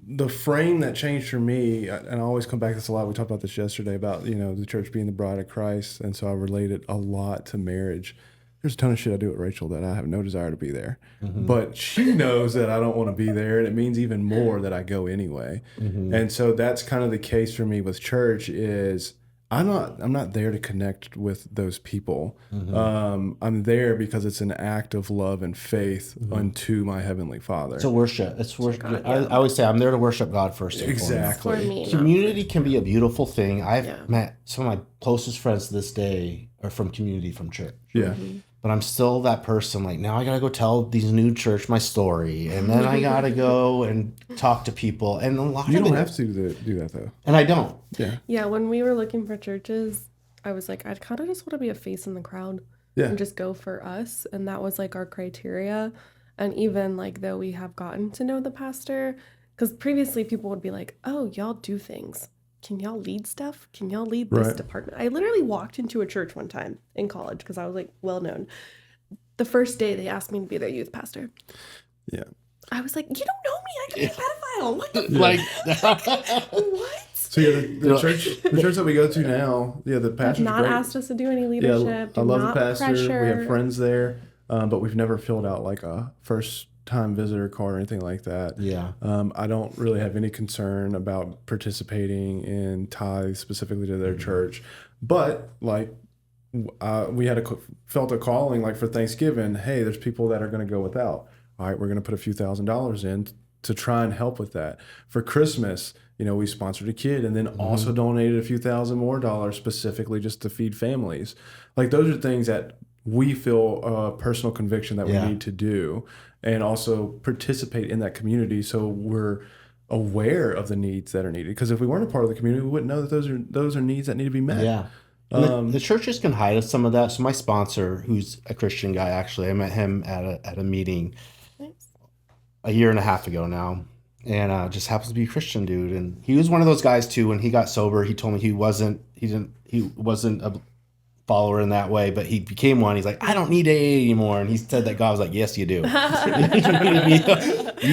the frame that changed for me, and I always come back to this a lot. We talked about this yesterday about, the church being the bride of Christ. And so I relate it a lot to marriage. There's a ton of shit I do with Rachel that I have no desire to be there. But she knows that I don't want to be there. And it means even more that I go anyway. And so that's kind of the case for me with church is I'm not there to connect with those people. I'm there because it's an act of love and faith unto my Heavenly Father. It's a worship. It's worship. I always say I'm there to worship God first. Exactly. For me, community can be a beautiful thing. I've met some of my closest friends to this day are from community, from church. Yeah. But I'm still that person. Like, now I got to go tell these new church my story. And then I got to go and talk to people. And a lot You of don't it, have to do that, though. And I don't. Yeah. Yeah, when we were looking for churches, I was like, I kind of just want to be a face in the crowd. Yeah. And just go for us. And that was like our criteria. And even like though we have gotten to know the pastor, because previously people would be like, oh, y'all do things. Can y'all lead stuff? Can y'all lead this department? I literally walked into a church one time in college because I was like well known. The first day they asked me to be their youth pastor. Yeah. I was like, you don't know me. I could be a pedophile. What the what? So the church that we go to now, the pastor's not great. asked us to do any leadership. I love the pastor. Pressure. We have friends there, but we've never filled out like a first-time visitor card or anything like that. Yeah. I don't really have any concern about participating in tithes specifically to their church, but like we had felt a calling like for Thanksgiving. Hey, there's people that are going to go without. All right, we're going to put a few $1,000s in to try and help with that. For Christmas, we sponsored a kid and then also donated a few $1,000 more specifically just to feed families. Like those are things that we feel a personal conviction that we need to do and also participate in that community so we're aware of the needs that are needed. Because if we weren't a part of the community, we wouldn't know that those are needs that need to be met. Yeah. The churches can hide some of that. So my sponsor, who's a Christian guy, actually, I met him at a meeting a year and a half ago now, and just happens to be a Christian dude. And he was one of those guys too. When he got sober, he told me he wasn't a follower in that way, but he became one. He's like, I don't need AA anymore. And he said that God was like, yes, you do. You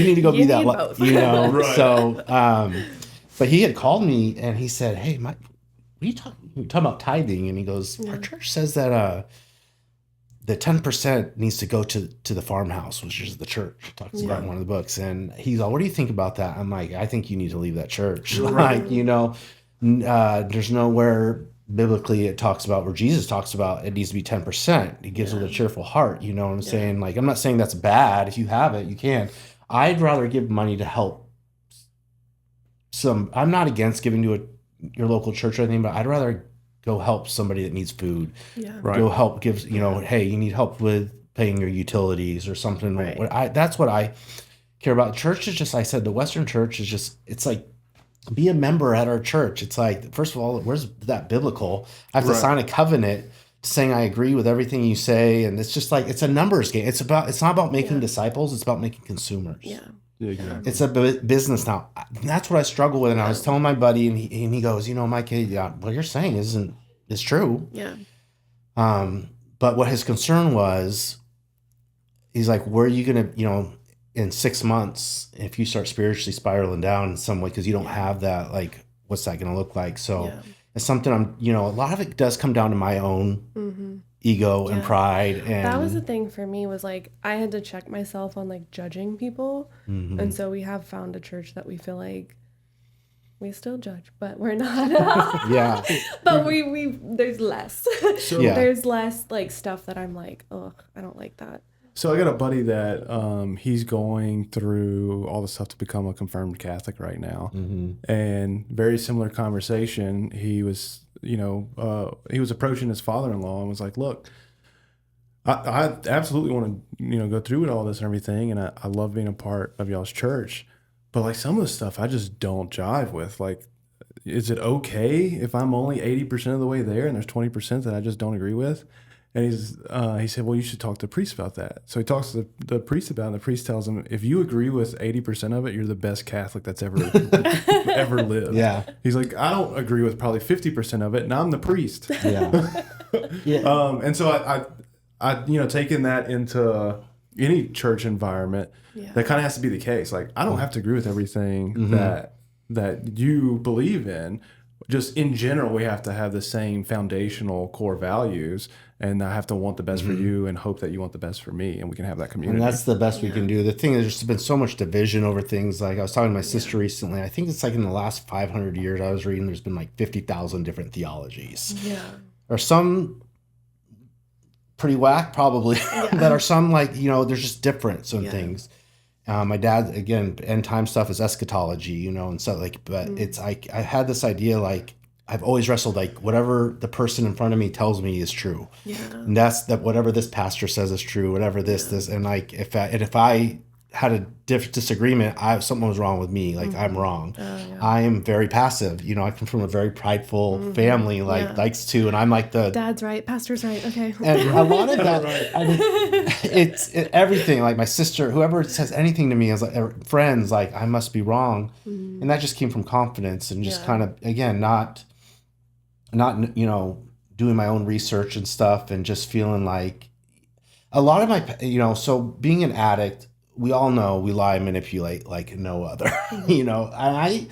need to go be that. Both. Right. So, but he had called me and he said, hey, Mike, what are you talking about tithing? And he goes, our church says that the 10% needs to go to the farmhouse, which is the church. It talks about in one of the books. And he's like, what do you think about that? I'm like, I think you need to leave that church. Right. Like, there's nowhere biblically it talks about where Jesus talks about it needs to be 10%. He gives with a cheerful heart. You know what I'm saying? Like, I'm not saying that's bad. If you have it, you can. I'd rather give money to help I'm not against giving to your local church or anything, but I'd rather go help somebody that needs food. Yeah. Right. Go help hey, you need help with paying your utilities or something. Right. That's what I care about. Church is just, I said, the Western church is just, it's like, be a member at our church. It's like, first of all, where's that biblical? I have to sign a covenant saying I agree with everything you say. And it's just like, it's a numbers game. It's not about making disciples. It's about making consumers. Yeah. Exactly. It's a business now. That's what I struggle with. And I was telling my buddy, and he goes, Micah, what you're saying is true. Yeah. But what his concern was, he's like, where are you going to, in 6 months, if you start spiritually spiraling down in some way, because you don't have that, like, what's that going to look like? So it's something I'm, you know, a lot of it does come down to my own ego and pride. And that was the thing for me, was like, I had to check myself on like judging people. And so we have found a church that we feel like we still judge, but we're not. But we there's less. So there's less like stuff that I'm like, oh, I don't like that. So I got a buddy that he's going through all the stuff to become a confirmed Catholic right now. And very similar conversation. He was, you know, he was approaching his father-in-law and was like, look, I absolutely want to, you know, go through with all this and everything. And I love being a part of y'all's church. But like some of the stuff I just don't jive with. Like, is it okay if I'm only 80% of the way there and there's 20% that I just don't agree with? And he said, well, you should talk to the priest about that. So he talks to the priest about it, and the priest tells him, if you agree with 80% of it, you're the best Catholic that's ever ever lived. Yeah. He's like, I don't agree with probably 50% of it, and I'm the priest. Yeah. And so I you know, taking that into any church environment, that kind of has to be the case. Like, I don't have to agree with everything that you believe in. Just in general, we have to have the same foundational core values, and I have to want the best for you and hope that you want the best for me, and we can have that community. And that's the best we can do. The thing is, there's been so much division over things. Like, I was talking to my sister recently. I think it's like in the last 500 years I was reading, there's been like 50,000 different theologies. Yeah. Or some pretty whack, probably, that are some like, you know, there's just difference in things. My dad, again, end time stuff is eschatology, you know, and so like, but it's like, I had this idea, like, I've always wrestled, like, whatever the person in front of me tells me is true. Yeah. And that's that, whatever this pastor says is true, whatever this, and like, if I had a disagreement, something was wrong with me. Like, I'm wrong. I am very passive. You know, I come from a very prideful family, like, likes to, and I'm like the... Dad's right, pastor's right, okay. And a lot of that, I mean, it's everything. Like, my sister, whoever says anything to me, is like, friends, like, I must be wrong. And that just came from confidence and just kind of, again, not, you know, doing my own research and stuff, and just feeling like a lot of my, you know, so being an addict, we all know we lie and manipulate like no other, you know. And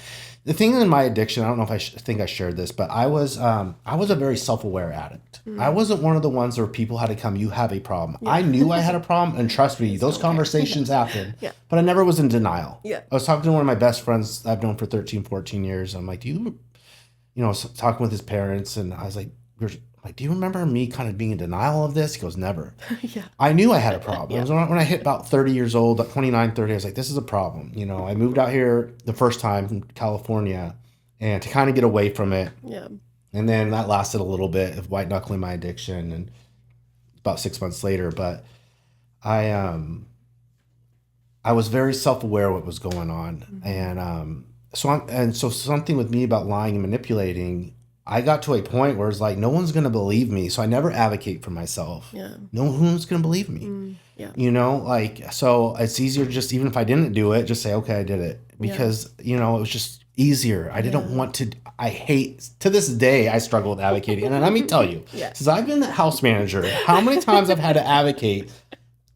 the thing in my addiction, I don't know if I think I shared this, but I was a very self-aware addict. I wasn't one of the ones where people had to come, you have a problem. I knew I had a problem, and trust me, those conversations happened, but I never was in denial. I was talking to one of my best friends I've known for 13, 14 years. I'm like, you know, talking with his parents, and I was like, do you remember me kind of being in denial of this? He goes, never. I knew I had a problem. It was when I hit about 30 years old, 29, 30, I was like, this is a problem. You know, I moved out here the first time from California, and to kind of get away from it. Yeah. And then that lasted a little bit of white knuckling my addiction, and about 6 months later. But I was very self-aware of what was going on. And so something with me about lying and manipulating, I got to a point where it's like, no one's going to believe me. So I never advocate for myself. Yeah. No one's going to believe me. You know, like, so it's easier just, even if I didn't do it, just say, okay, I did it. Because, you know, it was just easier. I didn't want to, to this day, I struggle with advocating. And let me tell you, since I've been the house manager, how many times I've had to advocate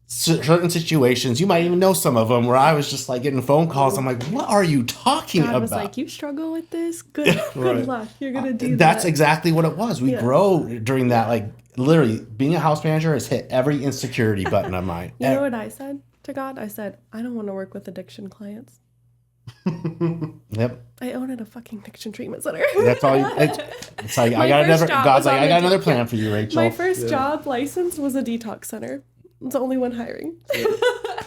certain situations, you might even know some of them, where I was just like getting phone calls. I'm like, what are you talking about? I was like, you struggle with this? Good luck. You're going to do that. That's exactly what it was. We grow during that. Like, literally, being a house manager has hit every insecurity button of mine. You know what I said to God? I said, I don't want to work with addiction clients. Yep. I own at a fucking addiction treatment center. That's all. It's like, God's like, I got another plan for you, Rachel. My first job license was a detox center. It's the only one hiring.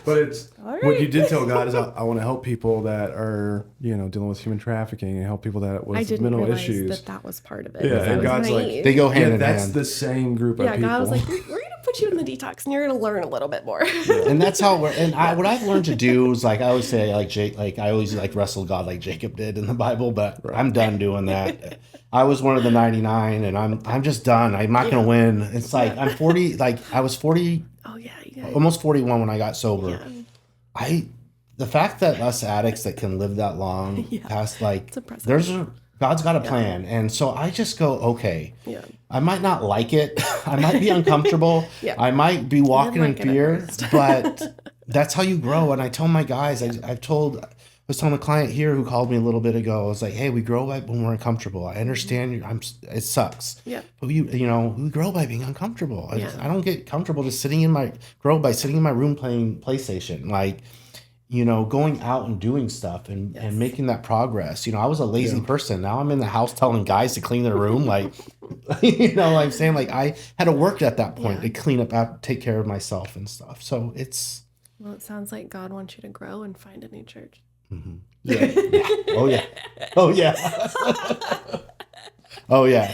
But it's what you did tell God is I want to help people that are, you know, dealing with human trafficking, and help people that with mental issues. That was part of it. Yeah, and God's like, they go hand in hand. That's the same group of people. Yeah, God was like, we're going to put you in the detox, and you're going to learn a little bit more. And that's how what I've learned to do is, like, I always say, I always wrestle God like Jacob did in the Bible, but I'm done doing that. I was one of the 99, and I'm just done. I'm not going to win. It's like, I'm 40, like I was 40. Oh yeah. Almost 41 when I got sober. Yeah. The fact that us addicts that can live that long past, like, God's got a plan. And so I just go, okay, I might not like it. I might be uncomfortable. I might be walking in fear, but That's how you grow. And I tell my guys, I was telling a client here who called me a little bit ago, I was like, hey, we grow by when we're uncomfortable. I understand it sucks. Yeah. But we grow by being uncomfortable. Yeah. I don't get comfortable just sitting in my room playing PlayStation. Like, going out and doing stuff and making that progress. I was a lazy person. Now I'm in the house telling guys to clean their room. Like, I'm saying, like, I had to work at that point to clean up, take care of myself and stuff. So well, it sounds like God wants you to grow and find a new church. Mm-hmm. Yeah. Oh yeah. Oh yeah. Oh yeah.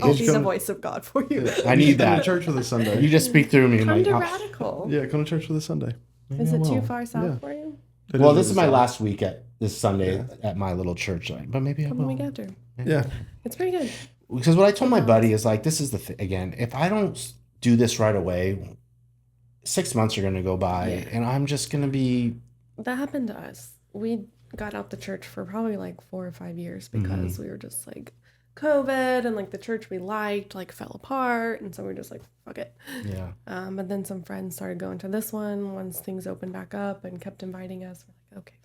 I'll be the voice of God for you. I need that. Come to church for the Sunday. You just speak through me. Come to Radical. Yeah, come to church for the Sunday. Is it too far south for you? Well, this is my last week at this Sunday at my little church, but maybe I will. Come the week after. Yeah. It's pretty good. Because what I told my buddy is like, this is the thing again. If I don't do this right away, 6 months are going to go by, and I'm just going to be. That happened to us. We got out the church for probably like 4 or 5 years because we were just like COVID, and like the church we liked like fell apart, and so we were just like, fuck it. Yeah. But then some friends started going to this one once things opened back up and kept inviting us. We're like, okay,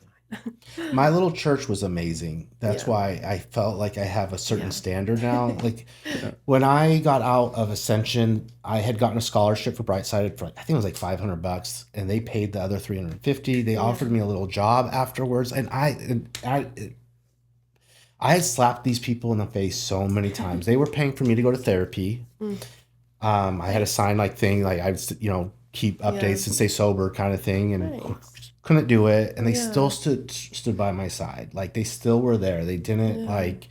fine. My little church was amazing. That's why I felt like I have a certain standard now. Like when I got out of Ascension, I had gotten a scholarship for Brightside for I think it was like $500, and they paid the other $350. They offered me a little job afterwards, and I had slapped these people in the face so many times. They were paying for me to go to therapy. I had a sign like thing, like I'd keep updates and stay sober kind of thing, and couldn't do it. And they still stood by my side. Like they still were there. They didn't like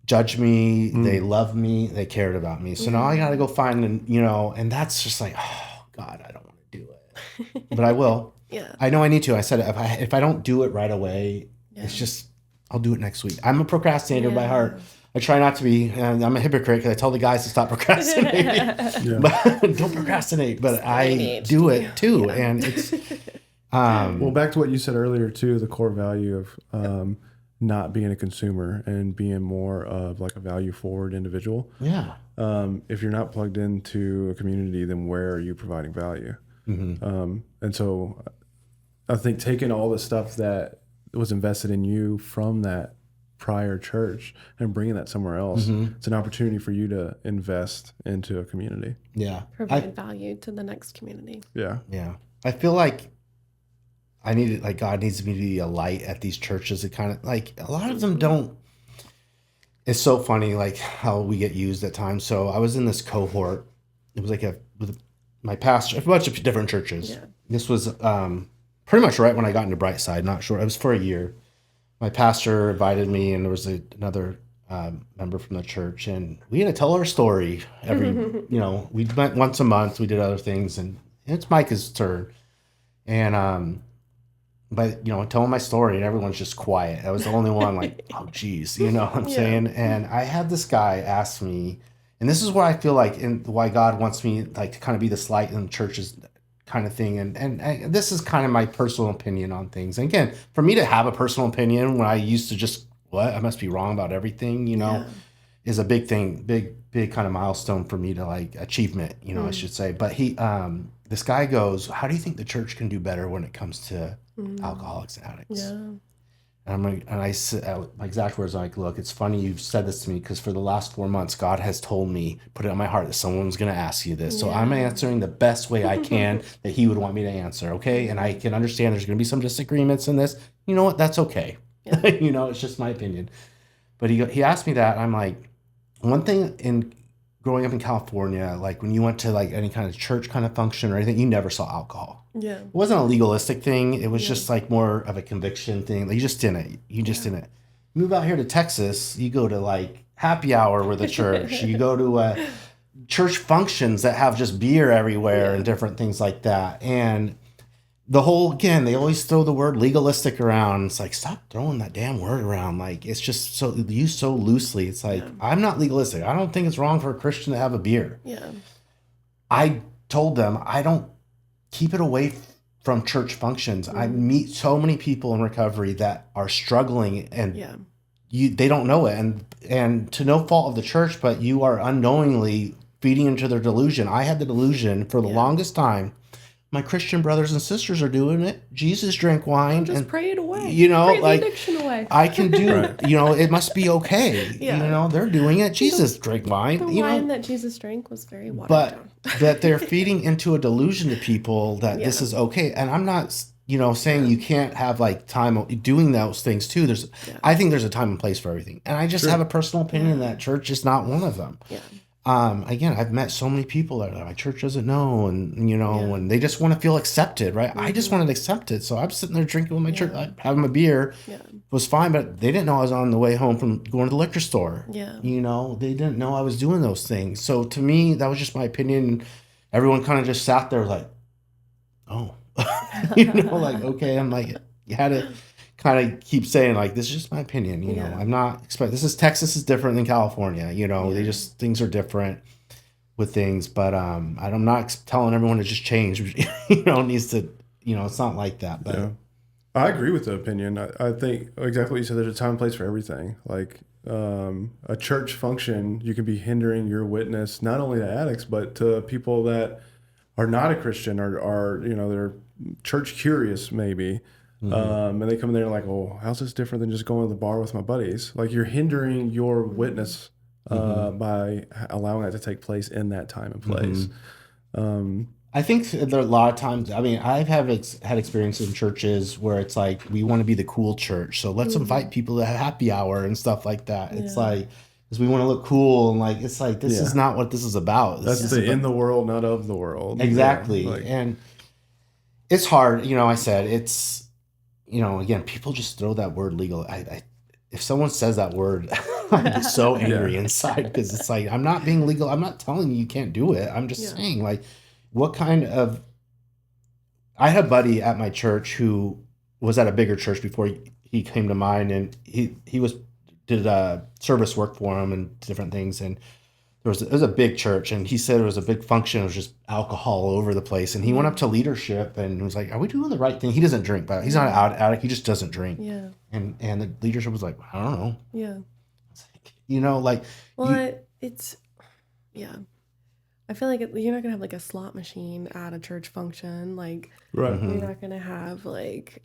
judge me. They loved me. They cared about me. So now I got to go find and that's just like, oh God, I don't want to do it, but I will. I know I need to. I said if I don't do it right away, it's just. I'll do it next week. I'm a procrastinator by heart. I try not to be. I'm a hypocrite because I tell the guys to stop procrastinating. But don't procrastinate. But I do it too. And it's... well, back to what you said earlier too, the core value of not being a consumer and being more of like a value forward individual. Yeah. If you're not plugged into a community, then where are you providing value? And so I think taking all the stuff that was invested in you from that prior church and bringing that somewhere else, it's an opportunity for you to invest into a community. Yeah. Provide value to the next community. Yeah. Yeah. I feel like God needs me to be a light at these churches. It kind of like a lot of them don't. It's so funny like how we get used at times. So I was in this cohort. It was like with my pastor, a bunch of different churches. Yeah. This was pretty much right when I got into Brightside. Not sure. It was for a year. My pastor invited me, and there was another member from the church, and we had to tell our story every. We went once a month. We did other things, and it's Micah's turn, and but telling my story, and everyone's just quiet. I was the only one like, oh geez, what I'm saying. And I had this guy ask me, and this is where I feel like, and why God wants me like to kind of be this light in the churches. Kind of thing, and this is kind of my personal opinion on things. And again, for me to have a personal opinion when I used to just I must be wrong about everything, is a big thing, big kind of milestone for me to like achievement, I should say. But this guy goes, how do you think the church can do better when it comes to alcoholics and addicts? Yeah. And I said, my exact words are like, look, it's funny you've said this to me because for the last 4 months, God has told me, put it on my heart that someone's going to ask you this. So I'm answering the best way I can that he would want me to answer. Okay. And I can understand there's going to be some disagreements in this. You know what? That's okay. Yeah. It's just my opinion. But he asked me that. I'm like, one thing in growing up in California, like when you went to like any kind of church kind of function or anything, you never saw alcohol. Yeah. It wasn't a legalistic thing. It was just like more of a conviction thing. Like you just didn't. Move out here to Texas, you go to like happy hour with the church. You go to church functions that have just beer everywhere and different things like that. And the whole, again, they always throw the word legalistic around. It's like, stop throwing that damn word around. Like, it's just so used so loosely. It's like, I'm not legalistic. I don't think it's wrong for a Christian to have a beer. Yeah. I told them, I don't keep it away from church functions. I meet so many people in recovery that are struggling and they don't know it. And to no fault of the church, but you are unknowingly feeding into their delusion. I had the delusion for the longest time my Christian brothers and sisters are doing it. Jesus drank wine. Just pray it away. You know, pray like the addiction away. I can do, you know, it must be okay. Yeah. You know, they're doing it. Jesus drank wine. The you wine know? that Jesus drank was very watered But down. that they're feeding into a delusion to people that this is okay. And I'm not, you know, saying you can't have like time doing those things too. I think there's a time and place for everything. And I just have a personal opinion that church is not one of them. Yeah. Again, I've met so many people that my church doesn't know, and you know, and they just want to feel accepted, right? I just wanted accepted, so I'm sitting there drinking with my church, like, having a beer, was fine, but they didn't know I was on the way home from going to the liquor store. Yeah, you know, they didn't know I was doing those things. So to me, that was just my opinion. Everyone kind of just sat there like, oh, you know, like okay, I'm like, you had to kind of keep saying like, this is just my opinion, you know, I'm not expecting, Texas is different than California, you know, they just, things are different with things, but I'm not telling everyone to just change, you know, needs to, you know, it's not like that, but I agree with the opinion. I think exactly what you said, there's a time and place for everything. Like a church function, you can be hindering your witness, not only to addicts, but to people that are not a Christian or are, you know, they're church curious maybe. And they come in there like, oh, how's this different than just going to the bar with my buddies? Like you're hindering your witness by allowing that to take place in that time and place. I think there are a lot of times, I mean, I've had experiences in churches where it's like, we want to be the cool church. So let's invite people to happy hour and stuff like that. It's like, because we want to look cool. And like, it's like, this is not what this is about. That's in the world, not of the world. Exactly. Yeah, like, and it's hard. You know, I said, it's, you know, again, people just throw that word legal. If someone says that word, I get so angry inside because it's like, I'm not being legal. I'm not telling you can't do it. I'm just saying, like, what kind of... I had a buddy at my church who was at a bigger church before he came to mine, and he did service work for him and different things, and it was a big church, and he said it was a big function. It was just alcohol all over the place. And he went up to leadership and was like, are we doing the right thing? He doesn't drink, but he's not an addict. He just doesn't drink. Yeah. And the leadership was like, I don't know. Yeah. It's like, you know, like. Well, I feel like you're not going to have like a slot machine at a church function. Like, you're not going to have like,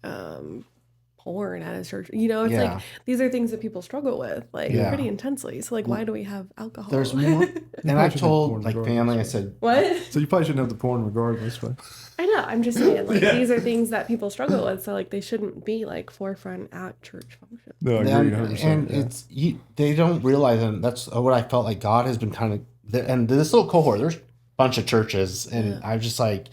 porn at a church, you know, it's like these are things that people struggle with like pretty intensely. So like, why do we have alcohol? There's more. And I've told like family, I said, what? So you probably shouldn't have the porn regardless, but I know, I'm just saying like these are things that people struggle with. So like they shouldn't be like forefront at church functions. No, I agree 100%. And it's they don't realize, and that's what I felt like God has been kind of, and this little cohort, there's a bunch of churches, and I'm just like,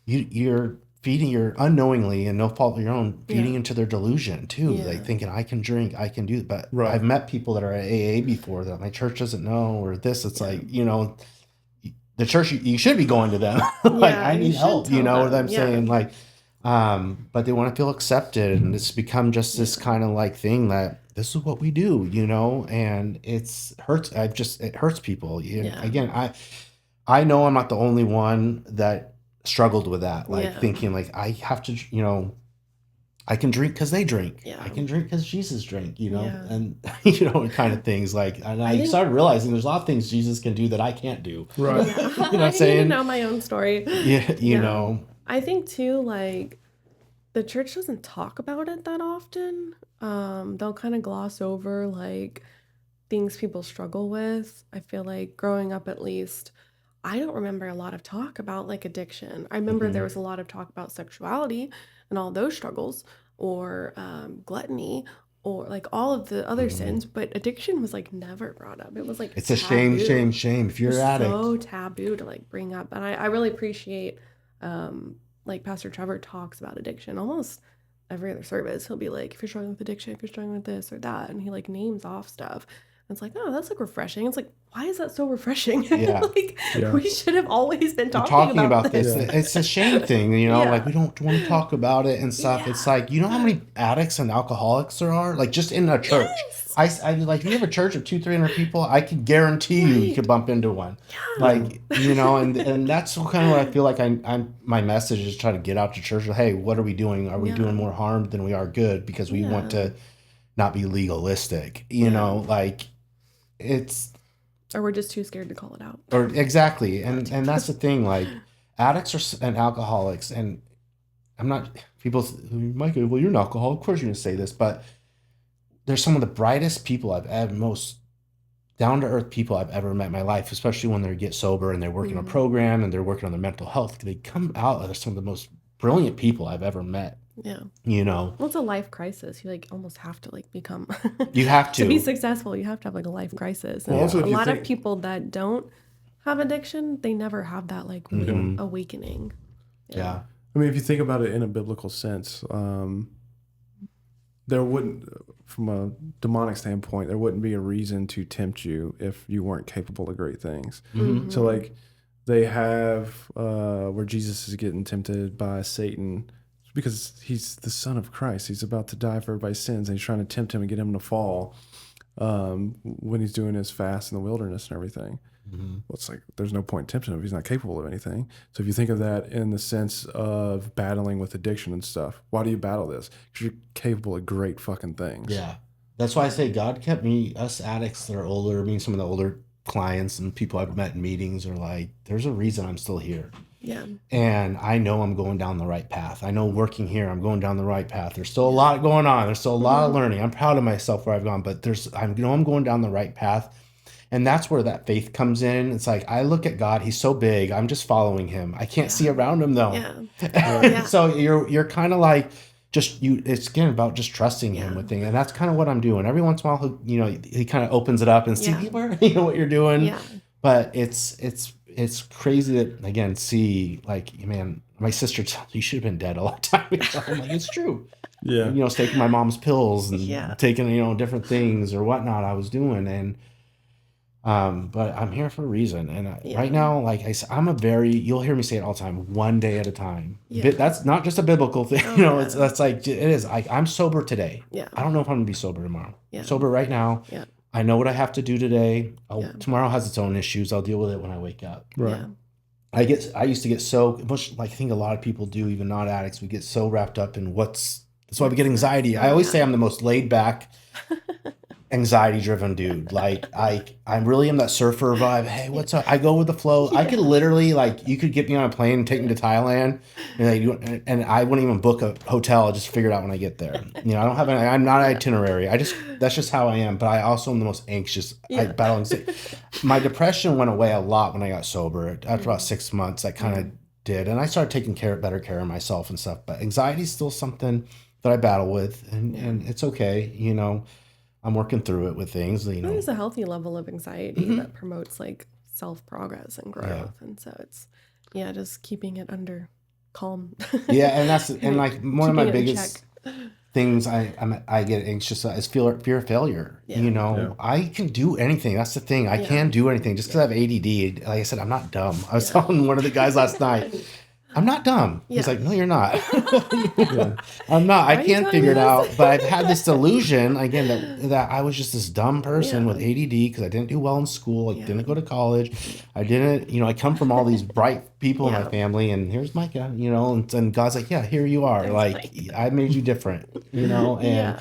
you're feeding your unknowingly and no fault of your own, feeding into their delusion too. Like thinking I can drink, I can do it. But I've met people that are at AA before that my church doesn't know, or this. It's like, you know, the church, you should be going to them. Like I need help, you know what I'm saying? Like, but they want to feel accepted, and it's become just this kind of like thing that this is what we do, you know, and it hurts people. Again, I know I'm not the only one that struggled with that, like thinking like I have to, you know, I can drink because they drink, I can drink because Jesus drank, you know, and you know, kind of things like, and I started realizing there's a lot of things Jesus can do that I can't do, right? You know what I'm saying? I need to know my own story. You know, I think too, like the church doesn't talk about it that often. They'll kind of gloss over like things people struggle with. I feel like growing up, at least, I don't remember a lot of talk about like addiction. I remember there was a lot of talk about sexuality and all those struggles, or gluttony, or like all of the other sins, but addiction was like never brought up. It was like it's a shame if you're an addict. So taboo to like bring up. And I really appreciate like Pastor Trevor talks about addiction almost every other service. He'll be like, if you're struggling with addiction, if you're struggling with this or that, and he like names off stuff. It's like, oh, that's like refreshing. It's like, why is that so refreshing? We should have always been talking about this. It's a shame thing, you know, like we don't want to talk about it and stuff. It's like, you know how many addicts and alcoholics there are? Like just in a church. I like, if you have a church of 200-300 people, I can guarantee you could bump into one. Like, you know, and that's kind of what I feel like my message is try to get out to church. Hey, what are we doing? Are we doing more harm than we are good? Because we want to not be legalistic, you know, like, or we're just too scared to call it out. Or exactly. And that's the thing, like addicts and alcoholics, and I'm not, people, Micah, well, you're an alcoholic. Of course you're going to say this, but they're some of the brightest people I've ever, most down-to-earth people I've ever met in my life, especially when they get sober and they're working on a program and they're working on their mental health. They come out as some of the most brilliant people I've ever met. Yeah. You know? Well, it's a life crisis. You like almost have to like become you have to be successful. You have to have like a life crisis. And also, a lot of people that don't have addiction, they never have that like awakening. Yeah. I mean, if you think about it in a biblical sense, there wouldn't, from a demonic standpoint, there wouldn't be a reason to tempt you if you weren't capable of great things. So like they have where Jesus is getting tempted by Satan because he's the Son of Christ. He's about to die for everybody's sins, and he's trying to tempt him and get him to fall when he's doing his fast in the wilderness and everything. Well, it's like there's no point in tempting him if he's not capable of anything. So if you think of that in the sense of battling with addiction and stuff, why do you battle this? Because you're capable of great fucking things. Yeah. That's why I say God kept us addicts that are older, some of the older clients and people I've met in meetings are like, there's a reason I'm still here. Yeah. And I know I'm going down the right path. I know working here, I'm going down the right path. There's still a lot going on. There's still a lot of learning. I'm proud of myself where I've gone, but I know I'm going down the right path. And that's where that faith comes in. It's like, I look at God, he's so big. I'm just following him. I can't see around him though. Yeah. So you're kind of like, it's again about just trusting him with things. And that's kind of what I'm doing. Every once in a while, he kind of opens it up and see where, what you're doing. Yeah. But it's crazy that, again, see, like, man, my sister tells me you should have been dead a long time ago. I'm like, it's true. Yeah. Taking my mom's pills and taking, different things or whatnot I was doing. And, but I'm here for a reason. And right now, like I said, you'll hear me say it all the time, one day at a time. Yeah. That's not just a biblical thing. That's like, it is. I'm sober today. Yeah. I don't know if I'm going to be sober tomorrow. Yeah. Sober right now. Yeah. I know what I have to do today. Tomorrow has its own issues. I'll deal with it when I wake up. Right. Yeah. I used to get so much, like I think a lot of people do, even not addicts, we get so wrapped up in that's why we get anxiety. I always say I'm the most laid back, anxiety driven dude. Like I really am that surfer vibe. Hey, what's up? I go with the flow. I could literally, like, you could get me on a plane and take me to Thailand and I wouldn't even book a hotel. I'll just figure it out when I get there. I'm not an itinerary. That's just how I am. But I also am the most anxious. I battle anxiety. My depression went away a lot when I got sober. After about 6 months, I kind of did. And I started taking better care of myself and stuff. But anxiety is still something that I battle with, and it's okay. I'm working through it with things. There's a healthy level of anxiety that promotes like self-progress and growth, and so it's just keeping it under calm. And like one of my biggest things I get anxious is fear of failure. I can do anything. That's the thing. I can do anything just because I have ADD. Like I said, I'm not dumb. I was telling one of the guys last night, I'm not dumb. He's like, no, you're not. I'm not. I can't figure it out. But I've had this delusion, again, that I was just this dumb person with ADD because I didn't do well in school. I didn't go to college. I didn't, I come from all these bright people in my family. And here's Micah, and God's like, yeah, here you are. Like, I made you different, and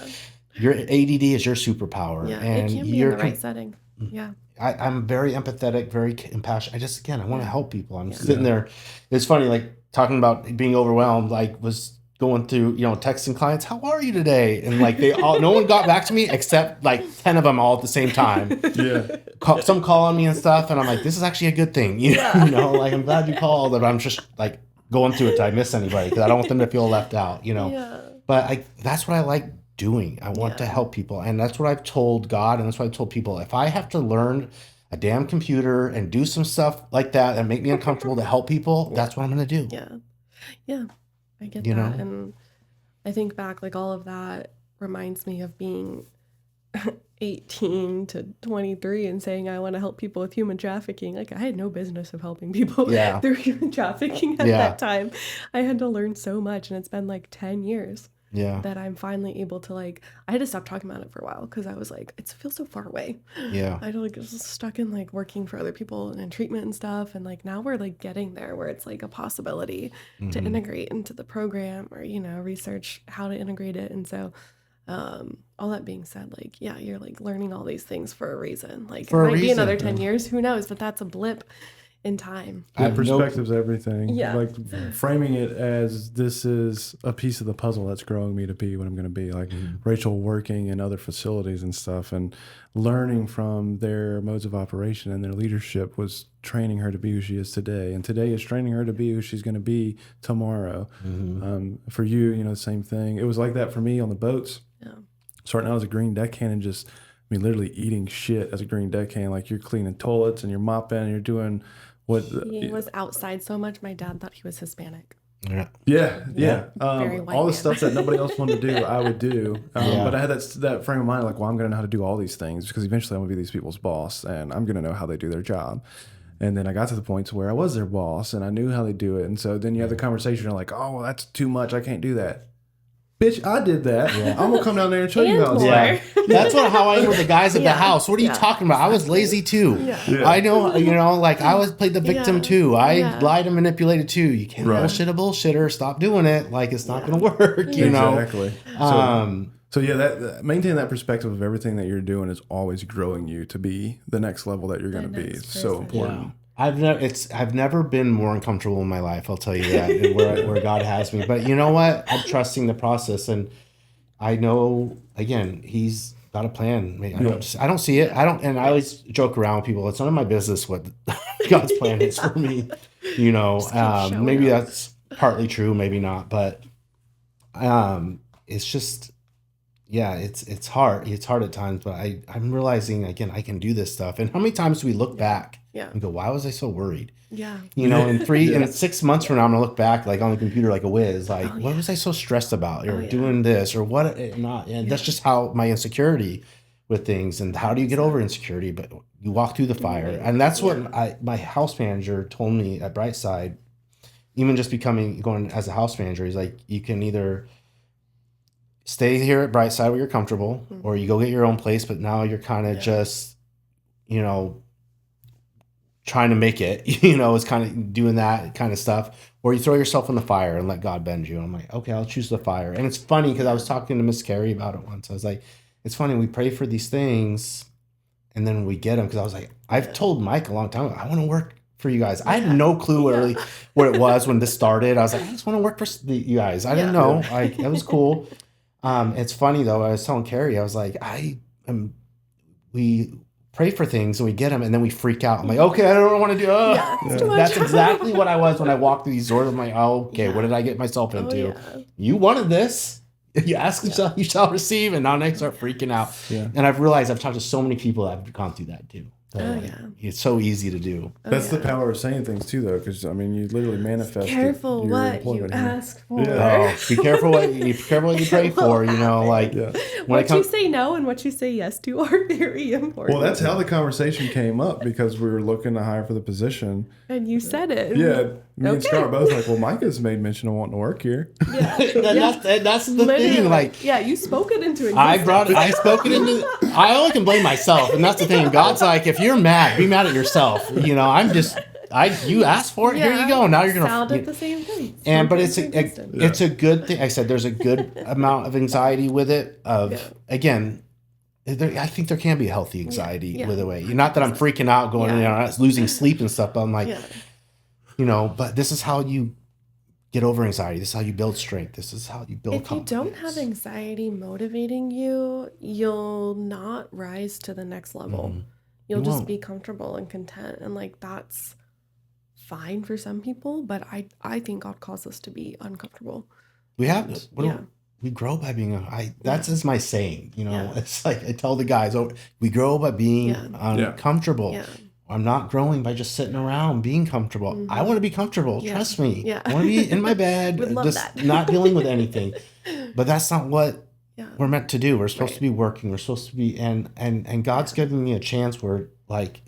your ADD is your superpower. Yeah, and it can be in the right setting. Yeah. I'm very empathetic, very impassioned. I want to help people. I'm sitting there. It's funny, like, talking about being overwhelmed, like was going through, texting clients, how are you today? And like no one got back to me except like 10 of them all at the same time. Yeah. Some calling me and stuff. And I'm like, this is actually a good thing. Like, I'm glad you called, but I'm just like going through it. Did I miss anybody? Because I don't want them to feel left out, But that's what I like doing. I want to help people. And that's what I've told God. And that's what I told people. If I have to learn a damn computer and do some stuff like that and make me uncomfortable to help people, that's what I'm going to do. Yeah. I get that. And I think back, like, all of that reminds me of being 18 to 23 and saying I want to help people with human trafficking. Like, I had no business of helping people through human trafficking at that time. I had to learn so much, and it's been like 10 years. That I'm finally able to, like, I had to stop talking about it for a while because I was like, it feels so far away. I was stuck in like working for other people and in treatment and stuff, and like now we're like getting there where it's like a possibility to integrate into the program or research how to integrate it. And so all that being said, like, you're like learning all these things for a reason. Like, it might be another 10 years, who knows, but that's a blip in time. Perspective's everything. Yeah. Like framing it as this is a piece of the puzzle that's growing me to be what I'm going to be. Like Rachel working in other facilities and stuff and learning from their modes of operation and their leadership was training her to be who she is today. And today is training her to be who she's going to be tomorrow. For you, you know, the same thing. It was like that for me on the boats. Yeah. Starting out as a green deckhand and just, I mean, literally eating shit as a green deckhand. Like you're cleaning toilets and you're mopping and you're doing what. He was outside so much, my dad thought he was Hispanic. Yeah. All the stuff that nobody else wanted to do, I would do. But I had that frame of mind, like, well, I'm going to know how to do all these things because eventually I'm going to be these people's boss and I'm going to know how they do their job. And then I got to the point to where I was their boss and I knew how they do it. And so then you have the conversation, you're like, oh, well, that's too much. I can't do that. Bitch, I did that. Yeah. I'm going to come down there and show you how it's done. That's how I am with the guys at the house. What are you talking about? I was lazy too. I know, you know, like I was played the victim too. I lied and manipulated too. You can't bullshit a bullshitter. Stop doing it. Like it's not going to work, you know? Exactly. So that maintaining that perspective of everything that you're doing is always growing you to be the next level that you're going to be. It's so important. Yeah. I've never been more uncomfortable in my life. I'll tell you that where God has me. But you know what? I'm trusting the process, and I know again He's got a plan. I don't see it. And I always joke around with people. It's none of my business what God's plan is for me. You know, maybe that's partly true, maybe not. But it's just. Yeah, it's hard. It's hard at times, but I'm realizing again I can do this stuff. And how many times do we look back and go, "Why was I so worried?" Yeah, you know, in 6 months from now, I'm gonna look back like on the computer like a whiz, like what was I so stressed about, or doing this, or what not? And that's just how my insecurity with things. And how do you get over insecurity? But you walk through the fire, and that's what my house manager told me at Brightside. Even just going as a house manager, he's like, you can either stay here at Brightside where you're comfortable, or you go get your own place, but now you're kind of just, you know, trying to make it, you know, it's kind of doing that kind of stuff, or you throw yourself in the fire and let God bend you. And I'm like, okay, I'll choose the fire. And it's funny because I was talking to Miss Carrie about it once. I was like, it's funny, we pray for these things and then we get them. Because I was like, I've told Mike a long time ago, I want to work for you guys. I had no clue what it was when this started. I was like, I just want to work for you guys. I didn't know. Like, it was cool. It's funny though. I was telling Carrie, I was like, we pray for things and we get them and then we freak out. I'm like, okay, I don't want to do. That's exactly what I was when I walked through these doors. I'm like, oh, okay, what did I get myself into? You wanted this. You ask yourself, you shall receive, and now I start freaking out. And I've realized I've talked to so many people that have gone through that too. It's so easy to do. That's the power of saying things too, though, because I mean, you literally manifest. Careful what you ask for. Be careful what you pray for. You know, like what you say no and what you say yes to are very important. Well, that's how the conversation came up because we were looking to hire for the position, and you said it. Yeah, me and Scar both like, well, Micah's made mention of wanting to work here. That's the thing. Like, you spoke it into existence. I spoke it into. I only can blame myself, and that's the thing. God's like, if you're mad, be mad at yourself. You know, you asked for it. Here you go. Now you're gonna sound the same thing. But it's a good thing. I said there's a good amount of anxiety with it. Again, I think there can be a healthy anxiety with a way. Not that I'm freaking out, going, you know, losing sleep and stuff. But I'm like, you know, but this is how you get over anxiety. This is how you build strength. This is how you build confidence. If you don't have anxiety motivating you, you'll not rise to the next level. You'll just be comfortable and content. And like, that's fine for some people, but I think God calls us to be uncomfortable. We have to. We grow by being, that's my saying, you know, it's like, I tell the guys, we grow by being uncomfortable. I'm not growing by just sitting around being comfortable. I want to be comfortable. Trust me. I want to be in my bed, just not dealing with anything. But that's not what we're meant to do. We're supposed to be working. We're supposed to be, and God's giving me a chance where, like,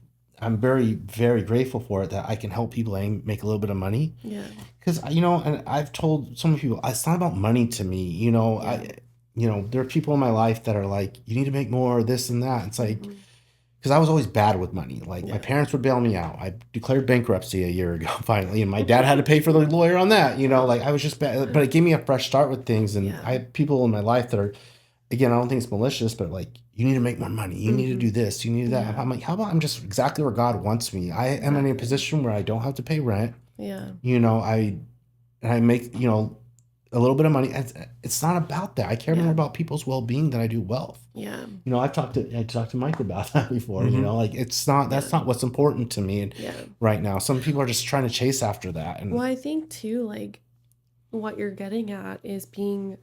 I'm very, very grateful for it that I can help people and make a little bit of money. Because, you know, and I've told so many people, it's not about money to me. You know, there are people in my life that are like, you need to make more, this and that. It's like, because I was always bad with money. Like, my parents would bail me out. I declared bankruptcy a year ago, finally, and my dad had to pay for the lawyer on that. You know, like, I was just bad. But it gave me a fresh start with things. And I have people in my life that are again, I don't think it's malicious, but like, you need to make more money. You need to do this. You need that. I'm like, how about I'm just exactly where God wants me? I am in a position where I don't have to pay rent. Yeah. You know, I make, you know, a little bit of money. It's not about that. I care more about people's well-being than I do wealth. Yeah. You know, I talked to Micah about that before, you know, like that's not what's important to me right now. Some people are just trying to chase after that. And well, I think too, like what you're getting at is being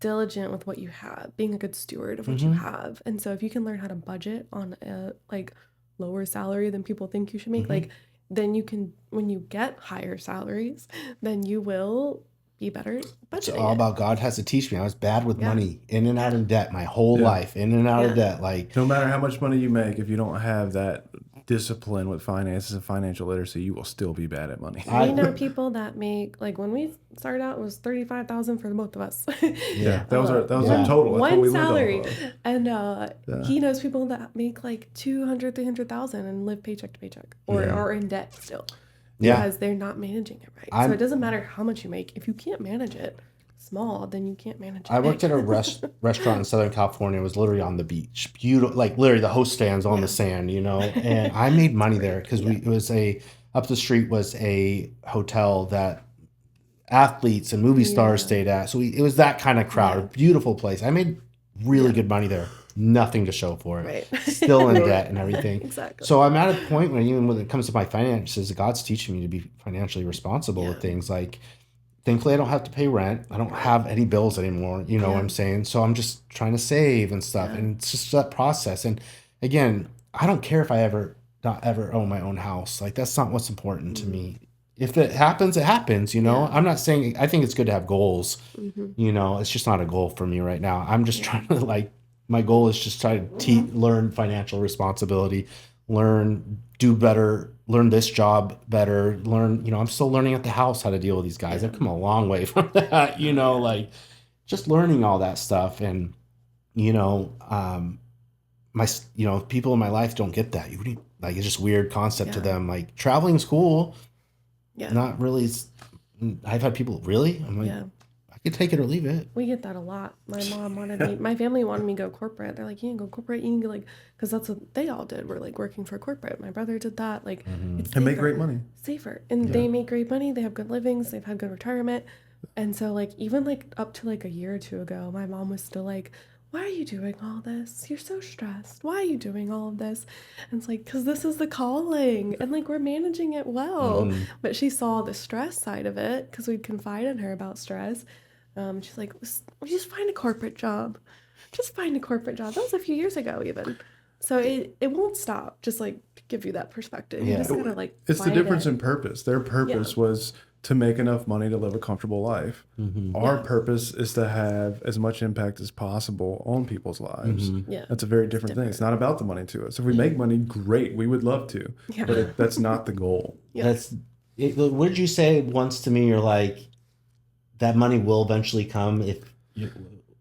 diligent with what you have, being a good steward of what you have. And so if you can learn how to budget on a like lower salary than people think you should make, like then you can, when you get higher salaries, then you will be better at budgeting. It's all about God has to teach me. I was bad with money, in and out of debt my whole life, in and out of debt. Like no matter how much money you make, if you don't have that discipline with finances and financial literacy, you will still be bad at money. We know people that make, like when we started out, it was $35,000 for the both of us. That was our total. That's one what we salary, lived off of. and he knows people that make like $200,000-$300,000 and live paycheck to paycheck, or are in debt still, because they're not managing it right. So it doesn't matter how much you make if you can't manage it small, then you can't manage it. I worked at a restaurant in Southern California. It was literally on the beach, beautiful, like literally the host stands on the sand, you know. And I made money there because it was up the street was a hotel that athletes and movie stars stayed at. So it was that kind of crowd, beautiful place. I made really good money there. Nothing to show for it. Right. Still in debt and everything. Exactly. So I'm at a point when even when it comes to my finances, God's teaching me to be financially responsible with things like. Thankfully, I don't have to pay rent. I don't have any bills anymore. You know what I'm saying? So I'm just trying to save and stuff. And it's just that process. And again, I don't care if I not ever own my own house. Like, that's not what's important to me. If it happens, it happens, you know? I'm not saying, I think it's good to have goals. You know, it's just not a goal for me right now. I'm just trying to, like, my goal is just try to learn financial responsibility, do better, learn this job better, you know, I'm still learning at the house how to deal with these guys. I've come a long way from that, you know, like just learning all that stuff. And, you know, people in my life don't get that. Like, it's just weird concept to them. Like, traveling's cool. Not really. I've had people, really? I'm like, I could take it or leave it. We get that a lot. My mom wanted me, my family wanted me to go corporate. They're like, you can go corporate, you can go like, because that's what they all did. We're like working for corporate. My brother did that. Like, it's safer, and make great money. Safer. And they make great money. They have good livings. They've had good retirement. And so like, even like up to like a year or two ago, my mom was still like, why are you doing all this? You're so stressed. Why are you doing all of this? And it's like, because this is the calling. And like, we're managing it well. But she saw the stress side of it because we'd confide in her about stress. She's like, just find a corporate job. Just find a corporate job. That was a few years ago even. So it won't stop. Just like to give you that perspective. You just gotta like it's the difference in purpose. Their purpose was to make enough money to live a comfortable life. Our purpose is to have as much impact as possible on people's lives. That's a very different thing. It's not about the money to us. If we make money, great. We would love to. But that's not the goal. What did you say once to me? You're like, that money will eventually come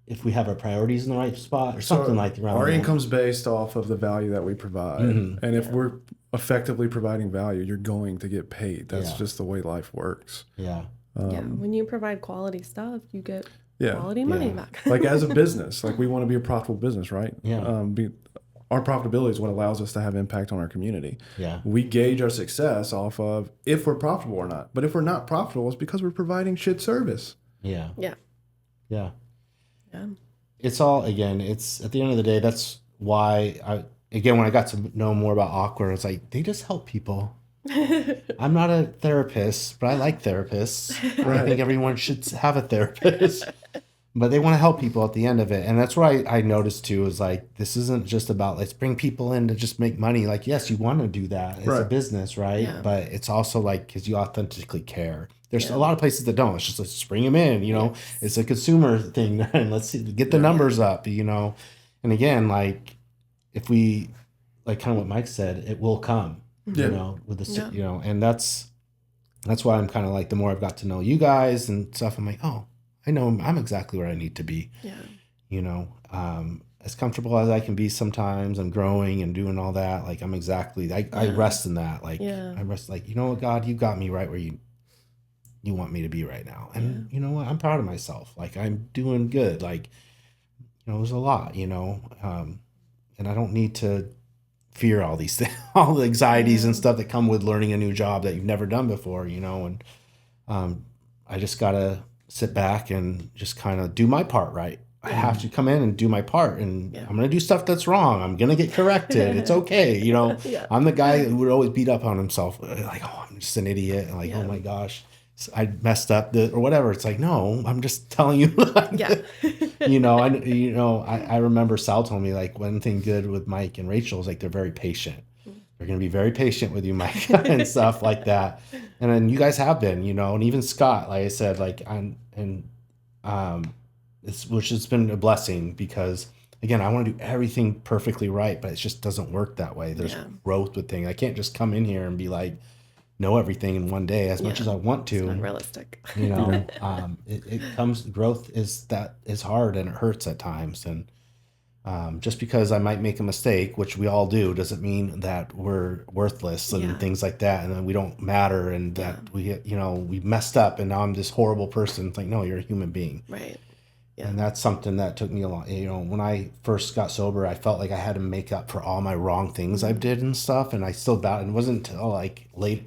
if we have our priorities in the right spot or something like that. Our income's based off of the value that we provide. And if we're effectively providing value, you're going to get paid. That's just the way life works. When you provide quality stuff, you get quality money back. Like as a business, like we want to be a profitable business, right? Our profitability is what allows us to have impact on our community. We gauge our success off of if we're profitable or not. But if we're not profitable, it's because we're providing shit service. It's all, again, it's at the end of the day, that's why when I got to know more about Awkward, it's like, they just help people. I'm not a therapist, but I like therapists. I think everyone should have a therapist. But they want to help people at the end of it. And that's what I noticed too, is like, this isn't just about let's bring people in to just make money. Like, yes, you want to do that. It's a business, right? But it's also like, because you authentically care. There's a lot of places that don't. It's just let's bring them in, you know. It's a consumer thing. And let's get the numbers up, you know. And again, like, if we, like kind of what Mike said, it will come, you know, with the, you know. And that's why I'm kind of like, the more I've got to know you guys and stuff, I'm like, oh, I know I'm exactly where I need to be. You know, as comfortable as I can be sometimes, I'm growing and doing all that. Like, I'm exactly, I rest in that. Like, I rest like, you know what, God, you got me right where you want me to be right now. And you know what, I'm proud of myself. Like, I'm doing good. Like, it was a lot, and I don't need to fear all these things, all the anxieties and stuff that come with learning a new job that you've never done before, and I just got to sit back and just kind of do my part right. I have to come in and do my part, and I'm going to do stuff that's wrong. I'm going to get corrected. It's okay. I'm the guy who would always beat up on himself. Like, oh, I'm just an idiot. And like, oh my gosh, I messed up or whatever. It's like, no, I'm just telling you. I remember Sal told me like one thing good with Mike and Rachel is like, they're very patient. They're going to be very patient with you, Micah, and stuff like that. And then you guys have been, and even Scott, like I said, like which has been a blessing because again, I want to do everything perfectly right, but it just doesn't work that way. There's growth with things. I can't just come in here and be like, know everything in one day as much as I want to. It's not realistic. It comes, growth is hard and it hurts at times. And just because I might make a mistake, which we all do, doesn't mean that we're worthless and things like that. And then we don't matter and that we messed up and now I'm this horrible person. It's like, no, you're a human being. Right. Yeah. And that's something that took me a long, when I first got sober, I felt like I had to make up for all my wrong things I did and stuff. And I still it wasn't until like late,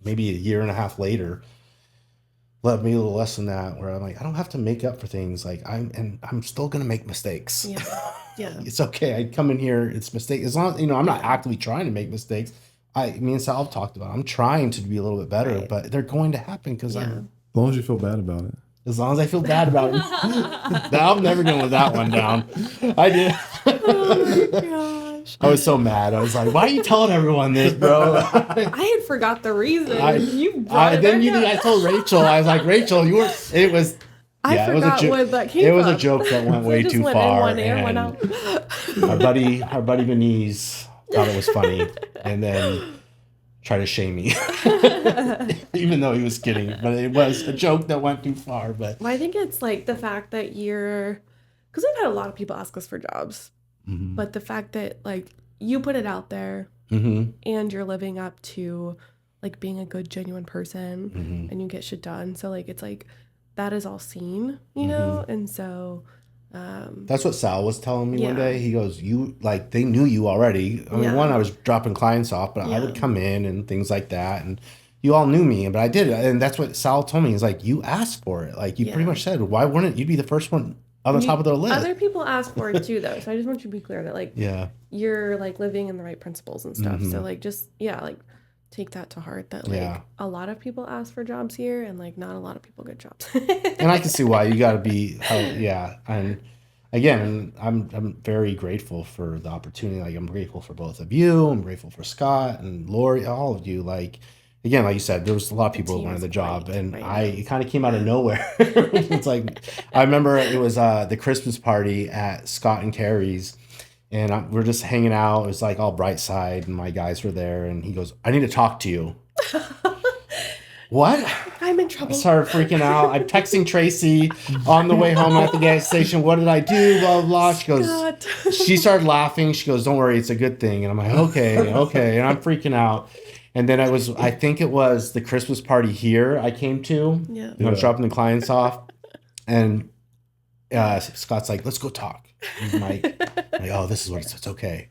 maybe a year and a half later, led me a little less than that, where I'm like, I don't have to make up for things. Like I'm still going to make mistakes. Yeah. Yeah. It's okay. I come in here, it's mistake. As long as, I'm not actively trying to make mistakes. Me and Sal have talked about it. I'm trying to be a little bit better, but they're going to happen because as long as you feel bad about it. As long as I feel bad about it. I'm never going to let that one down. I did. Oh my gosh. I was so mad. I was like, why are you telling everyone this, bro? I had forgot the reason. I told Rachel, I was like, Rachel, it was where that came from. It was a joke that went way too far. One ear, one out. our buddy Beniz thought it was funny. And then try to shame me, even though he was kidding. But it was a joke that went too far. But I think it's like the fact that because we've had a lot of people ask us for jobs, but the fact that like you put it out there and you're living up to like being a good, genuine person and you get shit done. So like it's like that is all seen, and so. That's what Sal was telling me one day. He goes, they knew you already. I mean, I was dropping clients off, but I would come in and things like that. And you all knew me, but I did. And that's what Sal told me. He's like, you asked for it. Like you pretty much said, why wouldn't you be the first one on the top of their list? Other people ask for it too, though. So I just want you to be clear that like, you're like living in the right principles and stuff. So like, just, like take that to heart that like a lot of people ask for jobs here and like not a lot of people get jobs. And I can see why. You got to be and again, I'm very grateful for the opportunity. Like I'm grateful for both of you. I'm grateful for Scott and Lori, all of you. Like again, like you said, there was a lot of people who wanted the job, and it kind of came out of nowhere. It's like I remember it was the Christmas party at Scott and Carrie's. And we're just hanging out. It was like all bright side, and my guys were there. And he goes, I need to talk to you. What? I'm in trouble. I started freaking out. I'm texting Tracy on the way home at the gas station. What did I do? Blah, blah, blah. She goes, she started laughing. She goes, don't worry, it's a good thing. And I'm like, okay. And I'm freaking out. And then I think it was the Christmas party here I came to. Yeah. I was dropping the clients off. And Scott's like, let's go talk. He's like, oh, this is what it's okay.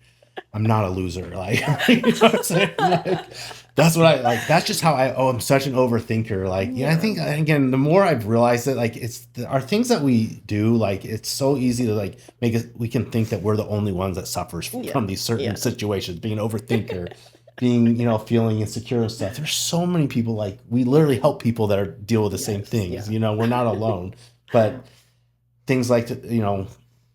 I'm not a loser. Like, you know what I'm saying? Like, that's what I like. That's just how I'm such an overthinker. Like, I think, again, the more I've realized it, like, our things that we do, like, it's so easy to, like, we can think that we're the only ones that suffers from these certain situations, being an overthinker, being, feeling insecure and stuff. There's so many people, like, we literally help people that deal with the same things. We're not alone. But things like,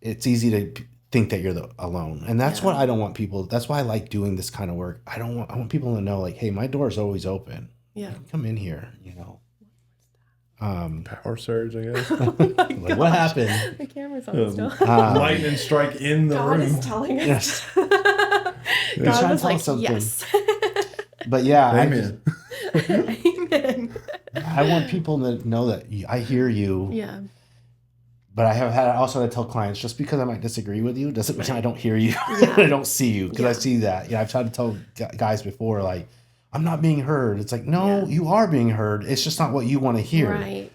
it's easy to think that you're alone. And that's what I don't want people. That's why I like doing this kind of work. I want people to know, like, hey, my door is always open. Yeah. Come in here, Power surge, I guess. Like, what happened? The camera's on still. Lightning strike in the God room. is telling us. God was like, something. Yes. But Amen. Amen. I want people to know that I hear you. Yeah. But I also had to tell clients, just because I might disagree with you doesn't mean I don't hear you. I don't see you, because I see that. I've tried to tell guys before, like, I'm not being heard. It's like, no, you are being heard. It's just not what you want to hear. Right.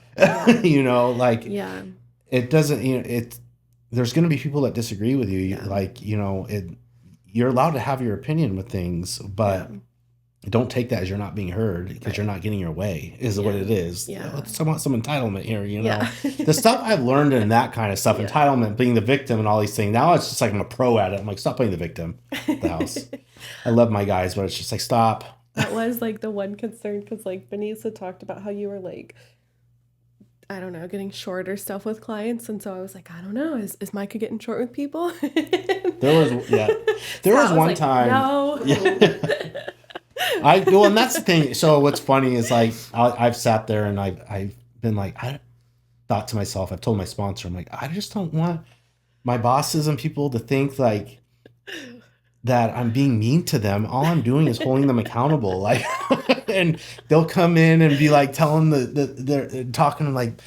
It doesn't, there's going to be people that disagree with you. Like, you know, you're allowed to have your opinion with things, but don't take that as you're not being heard because you're not getting your way is what it is. Yeah. Some entitlement here, you know. The stuff I've learned in that kind of stuff, entitlement, being the victim and all these things. Now it's just like I'm a pro at it. I'm like, stop playing the victim at the house. I love my guys, but it's just like, stop. That was like the one concern because like Vanessa talked about how you were like, I don't know, getting short or stuff with clients. And so I was like, I don't know, is Micah getting short with people? There was one like, time. No. Well, and that's the thing. So what's funny is like I've sat there and I've been like, I thought to myself, I've told my sponsor, I'm like, I just don't want my bosses and people to think like that I'm being mean to them. All I'm doing is holding them accountable. Like, and they'll come in and be like telling they're talking like,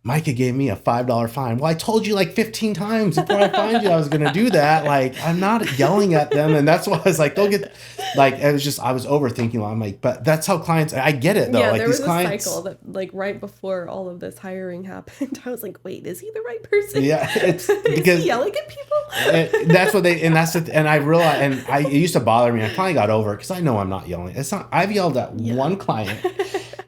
Micah gave me a $5 fine. Well, I told you like 15 times before I fined you I was going to do that. Like, I'm not yelling at them. And that's why I was like, they'll get, like, it was just, I was overthinking. I'm like, but that's how clients, I get it though. Yeah, like there these was clients, a cycle that like right before all of this hiring happened, I was like, wait, is he the right person? Yeah. It's because is he yelling at people? That's what and I realized, and it used to bother me. I finally got over it because I know I'm not yelling. It's not, I've yelled at one client.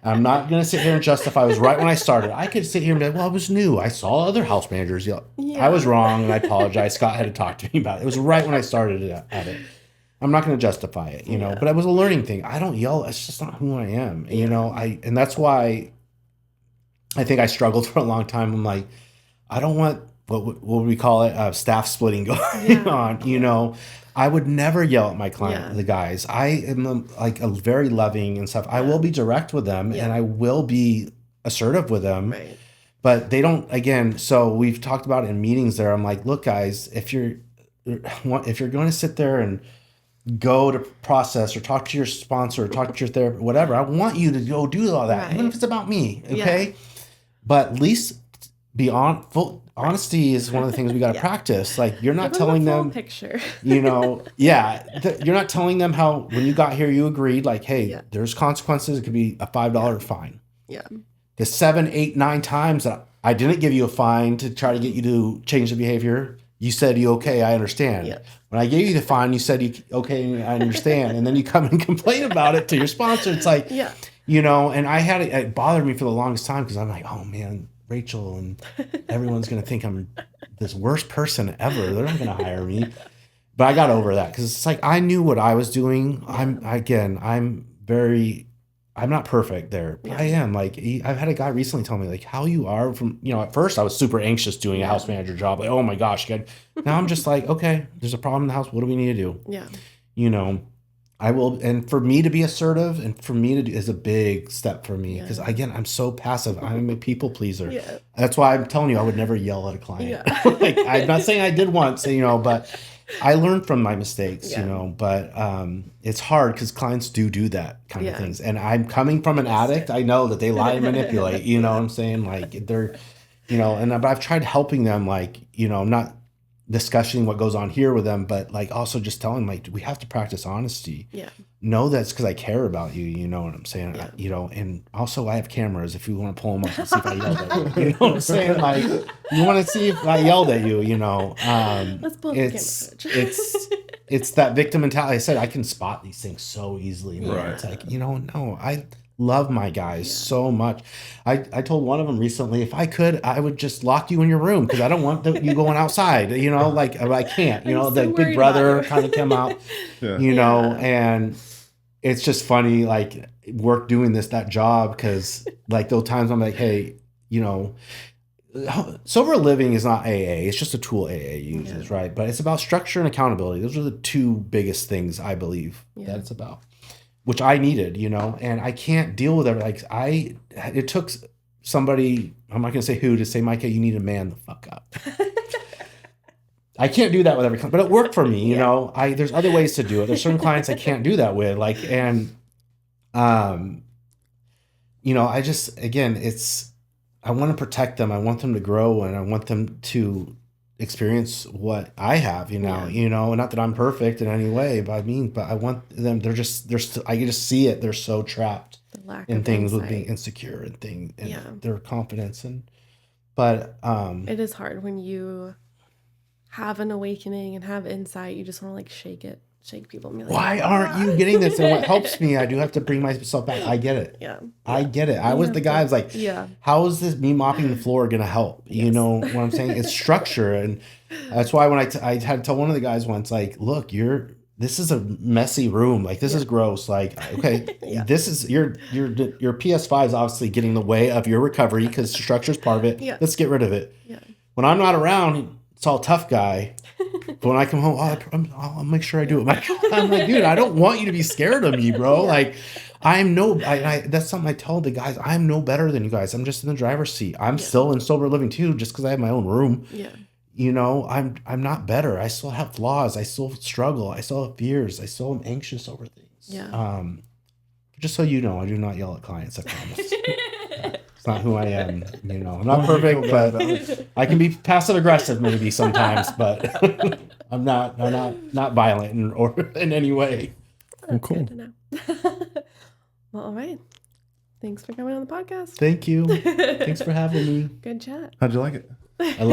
I'm not going to sit here and justify it was right when I started. I could sit here and be like, well, I was new. I saw other house managers yell. Yeah. I was wrong, and I apologize. Scott had to talk to me about it. It was right when I started at it. I'm not going to justify it, you know, but it was a learning thing. I don't yell. It's just not who I am, you know. And that's why I think I struggled for a long time. I'm like, I don't want what would we call it, staff splitting going on, you know. I would never yell at my client, the guys. I am like a very loving and stuff. I will be direct with them and I will be assertive with them, but they don't, again, so we've talked about it in meetings there. I'm like, look guys, if you're going to sit there and go to process or talk to your sponsor or talk to your therapist, whatever, I want you to go do all that, even if it's about me. Okay. But at least honesty is one of the things we got to practice. Like you're not telling them picture, you know, you're not telling them how, when you got here, you agreed like, hey, there's consequences. It could be a $5 fine. Yeah. The 7, 8, 9 times that I didn't give you a fine to try to get you to change the behavior. You said, you okay, I understand. Yeah. When I gave you the fine, you said, you okay, I understand. And then you come and complain about it to your sponsor. It's like, you know, and it bothered me for the longest time because I'm like, oh man, Rachel and everyone's going to think I'm this worst person ever. They're not going to hire me. But I got over that because it's like I knew what I was doing. I'm not perfect there. But I am. Like I've had a guy recently tell me like how you are from, you know, at first I was super anxious doing a house manager job. Like, oh my gosh. Now I'm just like, okay, there's a problem in the house. What do we need to do? Yeah. You know, I will, and for me to be assertive and for me to do is a big step for me because again, I'm so passive. I'm a people pleaser. Yeah. That's why I'm telling you, I would never yell at a client. Yeah. Like I'm not saying I did once, you know, but I learned from my mistakes, you know, but it's hard because clients do that kind of things. And I'm coming from an addict. I know that they lie and manipulate, you know what I'm saying? Like they're, you know, but I've tried helping them, like, you know, not discussing what goes on here with them, but like also just telling them like we have to practice honesty. Yeah. Know that's because I care about you. You know what I'm saying? Yeah. You know, and also I have cameras if you want to pull them up and see if I yelled at you. You know what I'm saying? Like you want to see if I yelled at you. You know, let's pull up the camera footage. It's that victim mentality. I said I can spot these things so easily. Right. It's like, you know, no, I love my guys so much. I told one of them recently, if I could, I would just lock you in your room because I don't want you going outside. You know, like I can't. You know, the big brother kind of come out. You know, and it's just funny, like work doing that job because like those times I'm like, hey, you know, sober living is not AA. It's just a tool AA uses, right? But it's about structure and accountability. Those are the two biggest things I believe that it's about. Which I needed, you know, and I can't deal with it. Like it took somebody, I'm not going to say who, to say, Micah, you need to man the fuck up. I can't do that with every client, but it worked for me, you know. There's other ways to do it. There's certain clients I can't do that with, like, and, you know, I just, again, I want to protect them. I want them to grow, and I want them to experience what I have, you know, not that I'm perfect in any way, but I want them, I can just see it. They're so trapped in things with being insecure and their confidence. But it is hard when you have an awakening and have insight, you just want to like shake people and be like, why aren't you getting this? And what helps me, I do have to bring myself back. I get it. Yeah. I get it. I was the guy I was like, how is this me mopping the floor going to help? You know what I'm saying? It's structure. And that's why when I had to tell one of the guys once, like, look, this is a messy room. Like, this is gross. Like, okay, this is your PS5 is obviously getting in the way of your recovery because structure is part of it. Yeah. Let's get rid of it. Yeah. When I'm not around, it's all tough guy. But when I come home, I'll make sure I do it. I'm like, dude, I don't want you to be scared of me, bro. Like, that's something I tell the guys. I'm no better than you guys. I'm just in the driver's seat. I'm still in sober living too, just because I have my own room. Yeah. You know, I'm not better. I still have flaws. I still struggle. I still have fears. I still am anxious over things. Yeah. Just so you know, I do not yell at clients, I promise. It's not who I am. You know, I'm not perfect, but I can be passive aggressive maybe sometimes, but I'm not violent or in any way. That's cool. Good to know. Well, all right. Thanks for coming on the podcast. Thank you. Thanks for having me. Good chat. How'd you like it? I love